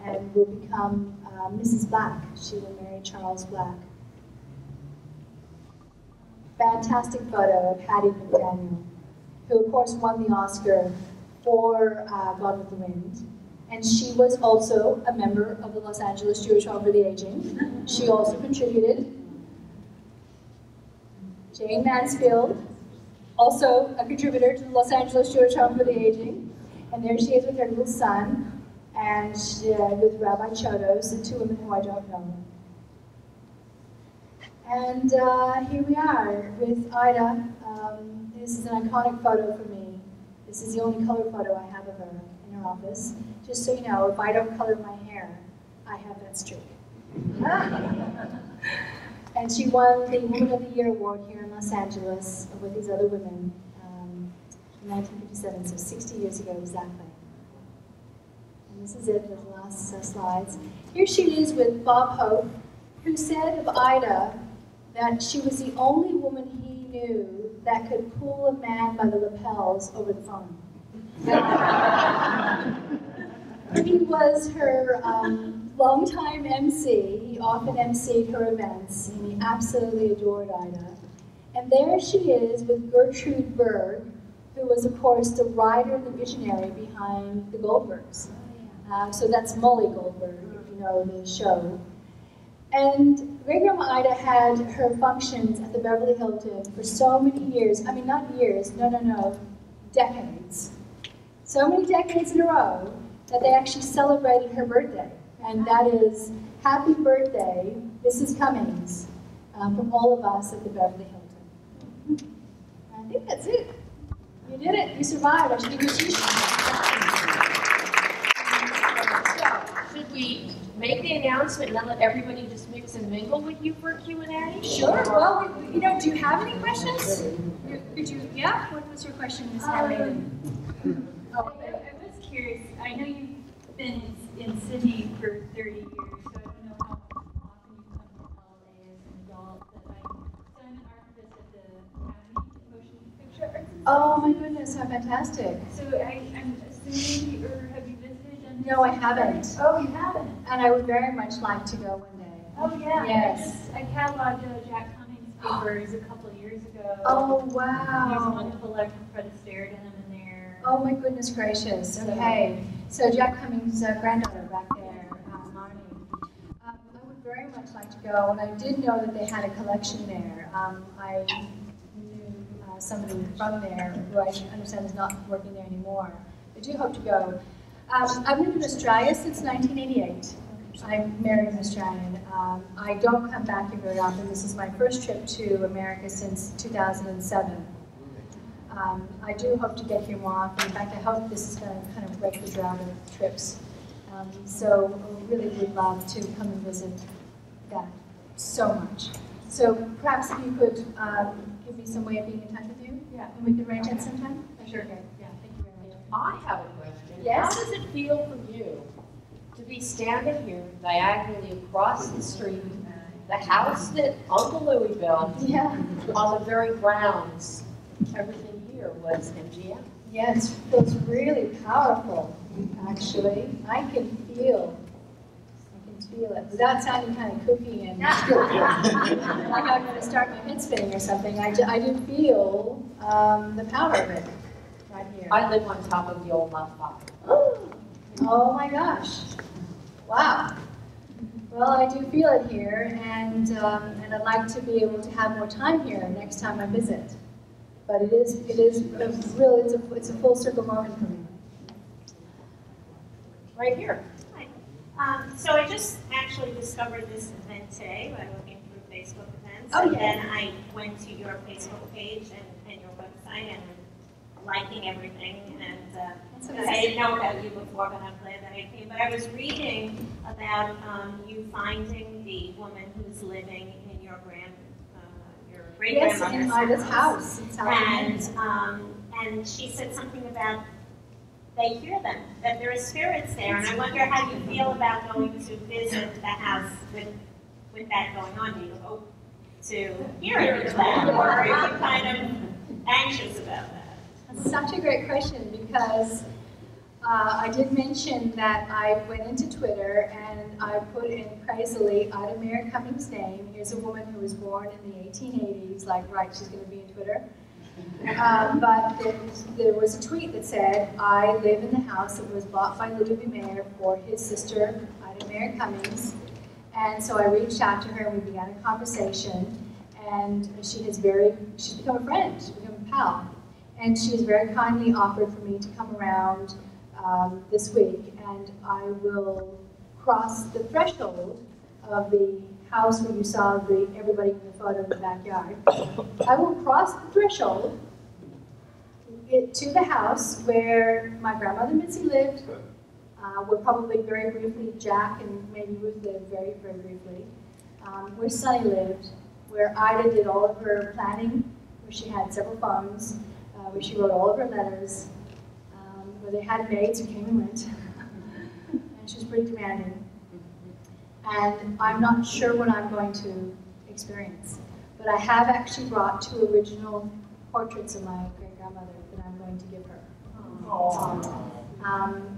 and will become Mrs. Black. She will marry Charles Black. Fantastic photo of Hattie McDaniel, who of course won the Oscar for Gone with the Wind. And she was also a member of the Los Angeles Jewish Home for the Aging. She also contributed. Jane Mansfield, also a contributor to the Los Angeles Jewish Home for the Aging. And there she is with her little son, and with Rabbi Chodos, and two women who I don't know. And here we are with Ida. This is an iconic photo for me. This is the only color photo I have of her in her office. Just so you know, if I don't color my hair, I have that streak. And she won the Woman of the Year award here in Los Angeles with these other women in 1957, so 60 years ago exactly. And this is it, the last slides. Here she is with Bob Hope, who said of Ida that she was the only woman he knew that could pull a man by the lapels over the phone. He was her longtime MC. He often emceed her events, and he absolutely adored Ida. And there she is with Gertrude Berg, who was, of course, the writer and the visionary behind the Goldbergs. So that's Molly Goldberg, if you know the show. And great-grandma Ida had her functions at the Beverly Hilton for so many years. I mean, not years, no, decades. So many decades in a row that they actually celebrated her birthday. And that is, happy birthday, Mrs. Cummings, from all of us at the Beverly Hilton. I think that's it. You did it. You survived. I should give you a So, should we make the announcement and then let everybody just mix and mingle with you for a Q&A? Sure. Well, do you have any questions? Yeah? What was your question, Ms. Hamilton? I was curious. I know you've been in Sydney for 30 years, so I don't know how often you come to LA as an adult. But I'm an archivist at the Academy of Motion Picture Arts. Oh my goodness, how fantastic. So I'm assuming, or have you visited? No, I haven't. Oh, you haven't? And I would very much like to go one day. Oh, yeah. Yes. I cataloged Jack Cummings' papers a couple of years ago. Oh, There's a wow. wonderful collection of Fred Astaire to him in there. Oh my goodness gracious. Okay. So Jack Cummings' granddaughter back there, Marnie. I would very much like to go, and I did know that they had a collection there. I knew somebody from there who I understand is not working there anymore. I do hope to go. I've lived in Australia since 1988. I'm married an Australian. I don't come back here very often. This is my first trip to America since 2007. I do hope to get here more often. In fact, I hope this is going to kind of break the drought of trips. So I really would love to come and visit that so much. So perhaps if you could give me some way of being in touch with you, and we could arrange that sometime? Sure. Okay. Yeah, thank you very much. I have a question. Yes? How does it feel for you to be standing here diagonally across the street, the house that Uncle Louie built, on the very grounds? Everything here was MGM. Yeah, it feels really powerful, actually. I can feel it. Without sounding kind of kooky and like I'm going to start my head spinning or something, I do feel the power of it right here. I live on top of the old love pocket. Oh my gosh. Wow. Well, I do feel it here, and I'd like to be able to have more time here next time I visit. But it is really, it's a full circle moment for me. Right here. Hi. So I just actually discovered this event today by looking through Facebook events. Oh, and yeah. then I went to your Facebook page and your website and liking everything. And because I didn't know about you before, but I'm glad that I came. But I was reading about you finding the woman who's living in your great-grandmother's in Ida's house. And she said something about they hear them, that there are spirits there. And I wonder how you feel about going to visit the house with that going on. Do you hope to hear any of that, or are you kind of anxious about that? That's such a great question, because I did mention that I went into Twitter and I put in crazily Ida Mayer Cummings' name. Here's a woman who was born in the 1880s, like, right, she's going to be in Twitter. But there was a tweet that said, I live in the house that was bought by Louis Mayer for his sister, Ida Mayer Cummings. And so I reached out to her and we began a conversation. And she's become a friend, she's become a pal. And she has very kindly offered for me to come around this week, and I will cross the threshold of the house where you saw everybody in the photo in the backyard. I will cross the threshold to the house where my grandmother Mitzi lived, where probably very briefly Jack and maybe Ruth lived very, very briefly, where Sonny lived, where Ida did all of her planning, where she had several phones, where she wrote all of her letters, where they had maids who came and went, and she was pretty demanding. And I'm not sure what I'm going to experience, but I have actually brought 2 original portraits of my great-grandmother that I'm going to give her.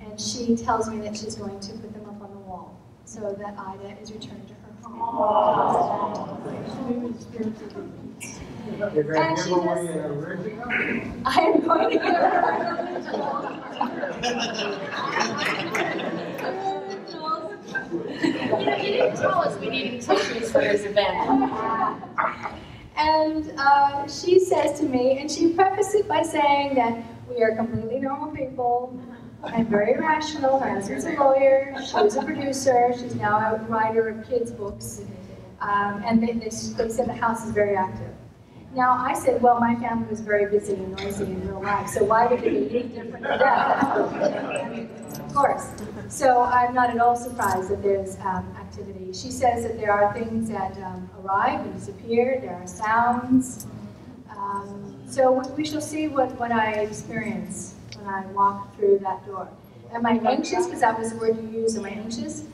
And she tells me that she's going to put them up on the wall, so that Ida is returned to her home. You're going to give away does, an original? I am going to give her You didn't tell us we needed tissues for this event. And she says to me, and she prefaced it by saying that we are completely normal people and very rational. Her husband's a lawyer, she was a producer, she's now a writer of kids' books. And they said the house is very active. Now, I said, well, my family was very busy and noisy in real life, so why would it be any different than that? Of course. So I'm not at all surprised that there's activity. She says that there are things that arrive and disappear, there are sounds. So we shall see what I experience when I walk through that door. Am I anxious? Because that was the word you used. Am I anxious?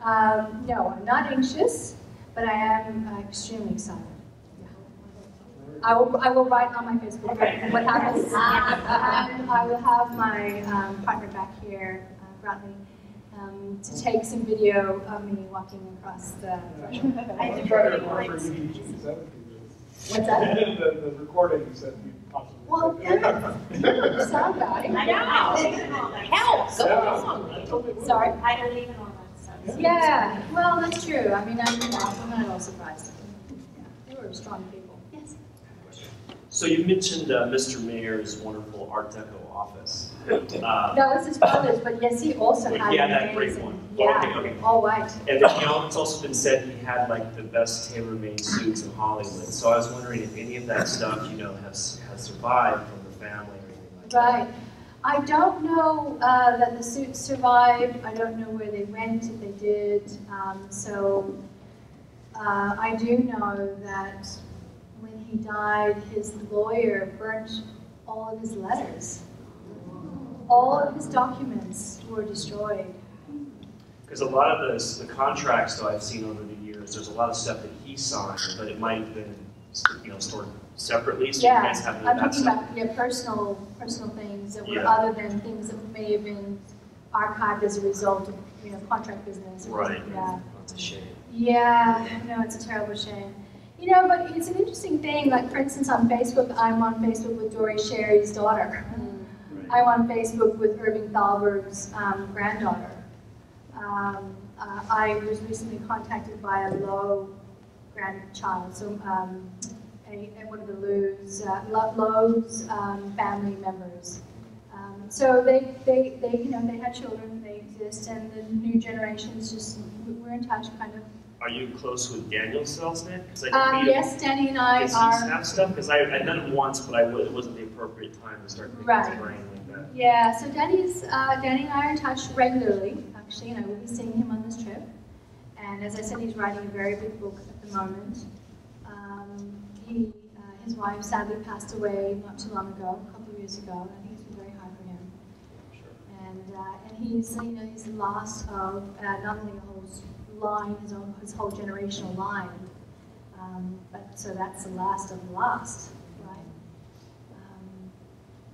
No, I'm not anxious, but I am extremely excited. I will write on my Facebook what happens. And I will have my partner back here, Bradley, to take some video of me walking across the threshold. What's that? The recordings that you possibly. Well, good. Sound guy. Help! Go along. Sorry? I don't even know that stuff. Yeah, well, that's true. I mean, I'm not at all surprised. Yeah, they were strong people. Yes. So you mentioned Mr. Mayer's wonderful Art Deco office. No, this is father's, but yes, he also had that great one. Yeah, Okay. all white. And then, it's also been said he had like the best tailor-made suits in Hollywood. So I was wondering if any of that stuff, has survived from the family or anything like that. Right. I don't know that the suits survived. I don't know where they went, if they did. I do know that when he died, his lawyer burnt all of his letters. All of his documents were destroyed. Because a lot of the contracts that I've seen over the years, there's a lot of stuff that he signed, but it might have been, stored separately. So you guys have I'm that talking stuff. about personal things that were Yeah. other than things that may have been archived as a result of contract business. Right. Yeah. That's a shame. Yeah, no, it's a terrible shame. But it's an interesting thing. Like, for instance, on Facebook, I'm on Facebook with Dory Sherry's daughter. I'm on Facebook with Irving Thalberg's granddaughter. I was recently contacted by a Lowe grandchild, so one of the Lowe's family members. So they had children, they exist, and the new generations we're in touch, kind of. Are you close with Daniel Selznick? Yes, Danny and I does are. he have stuff? Because I met him once, but it wasn't the appropriate time to start picking his brain like that. Yeah, so Danny and I are in touch regularly, actually, and I will be seeing him on this trip. And as I said, he's writing a very big book at the moment. His wife sadly passed away not too long ago, a couple of years ago, and I think it's been very hard for him. And he's, he's the last of not only a whole line, his whole generational line, but so that's the last of the last, right?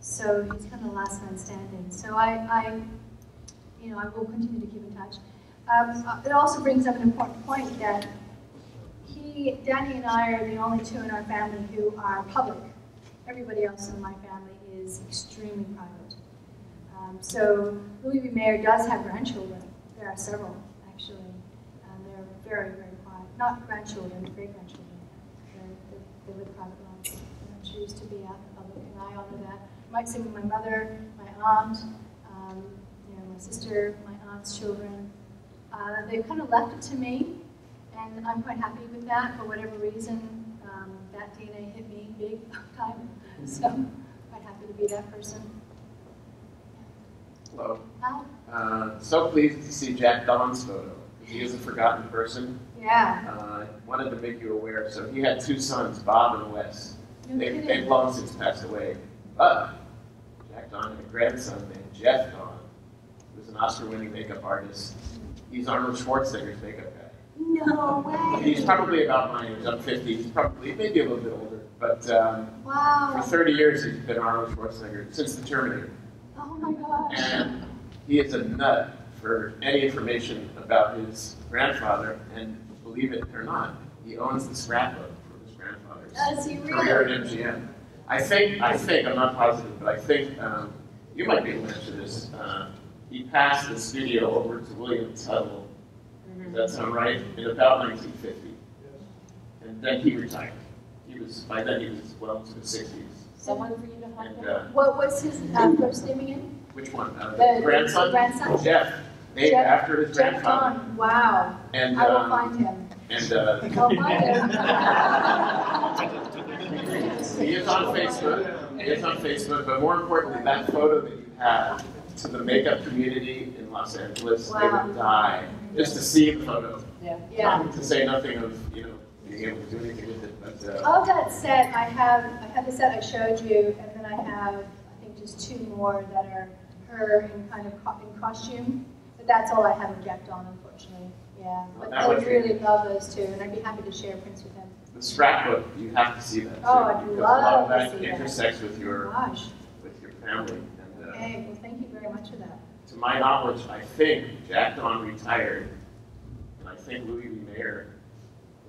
So he's kind of the last man standing. So I will continue to keep in touch. It also brings up an important point that Danny and I are the only two in our family who are public. Everybody else in my family is extremely private. So Louis B. Mayer does have grandchildren. There are several, actually. They're very, very quiet. Not grandchildren, great-grandchildren. They live private lives. They don't choose to be out in public, and I honor that. I might say with my mother, my aunt, my sister, my aunt's children. They've kind of left it to me, and I'm quite happy with that. For whatever reason, that DNA hit me big time, so I'm quite happy to be that person. Hello. Hi. So pleased to see Jack Don's photo. He is a forgotten person. Yeah. I wanted to make you aware. So he had two sons, Bob and Wes. No kidding. They've long since passed away. But Jack Don had a grandson named Jeff Don, who was an Oscar-winning makeup artist. He's Arnold Schwarzenegger's makeup guy. No way. He's probably about my age. I'm 50. He's probably maybe a little bit older. But Wow. for 30 years, he's been Arnold Schwarzenegger since The Terminator. Oh my gosh. And he is a nut for any information about his grandfather, and believe it or not, he owns the scrapbook for his grandfather's Does he really? career at MGM. I think, I'm not positive, but I think, you might be able to answer this. He passed the studio over to William Tuttle, does that sound right? In about 1950. And then he retired. By then he was well into the 60s. Someone for you to hunt And, down? What was his first name again? Which one? The grandson? grandson? Jeff. Named Jeff- after his Jeff grandfather. Don. Wow. And, I will find him. And I'll find him. he is on Facebook. He is on Facebook. But more importantly, that photo that you have to the makeup community in Los Angeles, they Wow. would die just to see the photo. Yeah. To say nothing of being able to do anything with it. But Of that set, I have the set I showed you, and then I have, I think, just two more that are her in kind of in costume. But that's all I have of Jack Don, unfortunately. Yeah, but That I would would be- really love those two, and I'd be happy to share prints with him. the scrapbook, you have to see that. Oh, too, I'd because love a lot of to that see that. intersects with your Gosh. family. And, Okay, well, thank you very much for that. to my knowledge, I think Jack Don retired, and I think Louis B. Mayer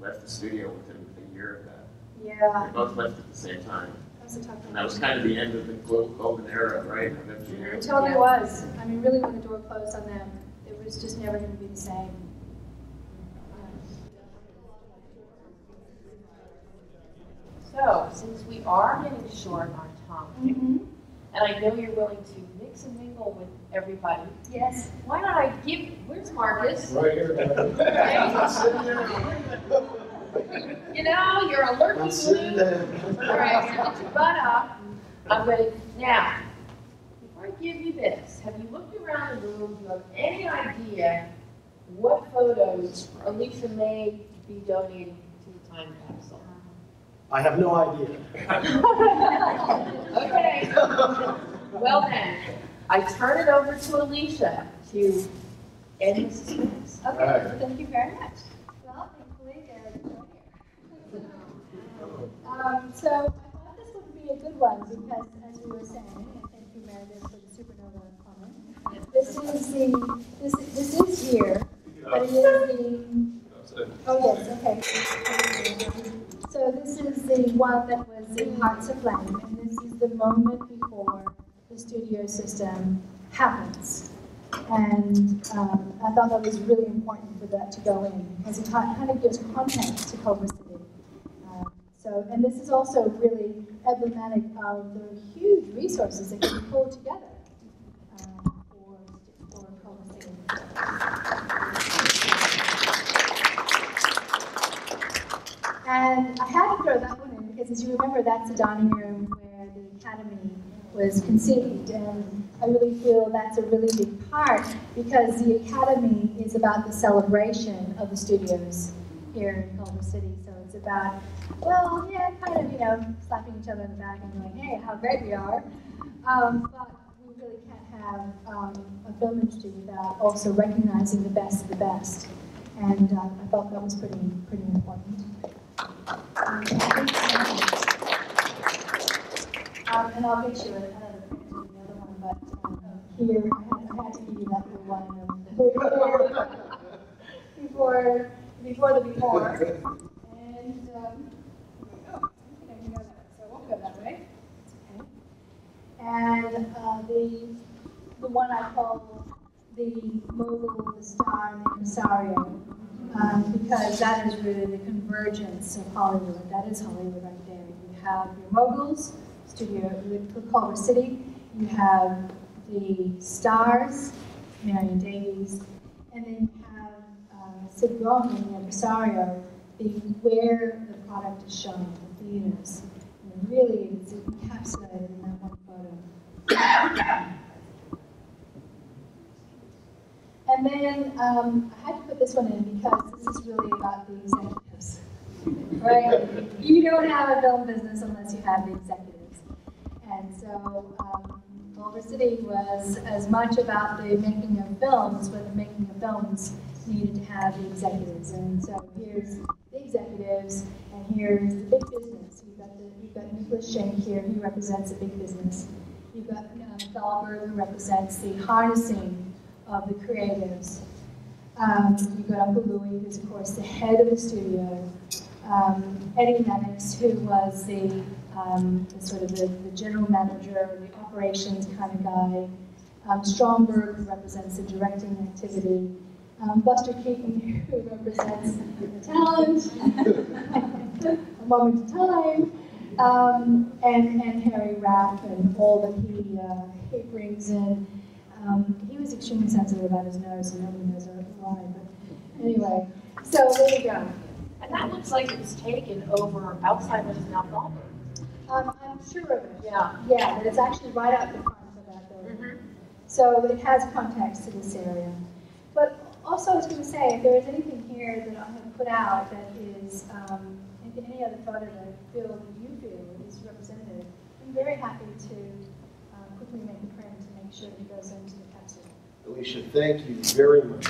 left the studio within a year of that. Yeah, They both left at the same time. that was a tough And that was one. kind of the end of the golden era, right, of MGM. It totally was. I mean, really, when the door closed on them, it was just never going to be the same. So, since we are getting short on time, and I know you're willing to mix and mingle with everybody, Yes. why not I give, where's Marcus? Right here, man. Sitting there. You know, you're a lurking I'm sitting loon. there. All right, get your butt up. I'm going to, now, before I give you this, have you looked around the room? Do you have any idea what photos Alicia may be donating to the time capsule? I have no idea. Okay. Well then, I turn it over to Alicia to end the suspense. Okay, well, thank you very much. Well, thankfully, they're here. So I thought this would be a good one because, as we were saying, and thank you, Meredith, for the supernova comment. This is here, but it is the. Oh yes, okay. So this is the one that was the Hearts of Flame, and this is the moment before the studio system happens. And I thought that was really important for that to go in, because it kind of gives context to Culver City. And this is also really emblematic of the huge resources that can be pulled together for Culver City. And I had to throw that one in because, as you remember, that's the dining room where the Academy was conceived. And I really feel that's a really big part because the Academy is about the celebration of the studios here in Culver City. So it's about, well, yeah, kind of, you know, slapping each other in the back and going, hey, how great we are. But we really can't have a film industry without also recognizing the best of the best. And I felt that was pretty important. And I'll get you another picture of the other one, but here I had to give you that little one before the before. And I think I can go that way, so I won't go that way. Okay. And the one I call the mogul, the star, and the impresario, because that is really the convergence of Hollywood. That is Hollywood right there. You have your moguls, studio for Culver City. You have the stars, Marion Davies, and then you have Sid Roman, the impresario, being where the product is shown, the theaters. And really, it's encapsulated in that one photo. And then I had to put this one in because this is really about the executives, right? You don't have a film business unless you have the executives. And so Culver City was as much about the making of films, but the making of films needed to have the executives. And so here's the executives, and here's the big business. You've got Nicholas Schenk here, who represents a big business. You've got Thalberg, who represents the harnessing of the creatives. You've got Uncle Louie, who's of course the head of the studio. Eddie Lennox, who was the sort of the general manager, the operations kind of guy. Stromberg, who represents the directing activity. Buster Keaton, who represents the talent, a moment of time. And Harry Raff and all that he brings in. He was extremely sensitive about his nose, and nobody knows why, but anyway. So there you go. And that looks like it was taken over outside what is now Ballmer. I'm sure of it. Yeah. Yeah, but it's actually right out the front of that building. Mm-hmm. So it has context to this area. But also I was going to say, if there is anything here that I have put out that is, any other photo that you feel is representative, I'm very happy to quickly make a print to make sure that it goes into the capsule. Alicia, thank you very much.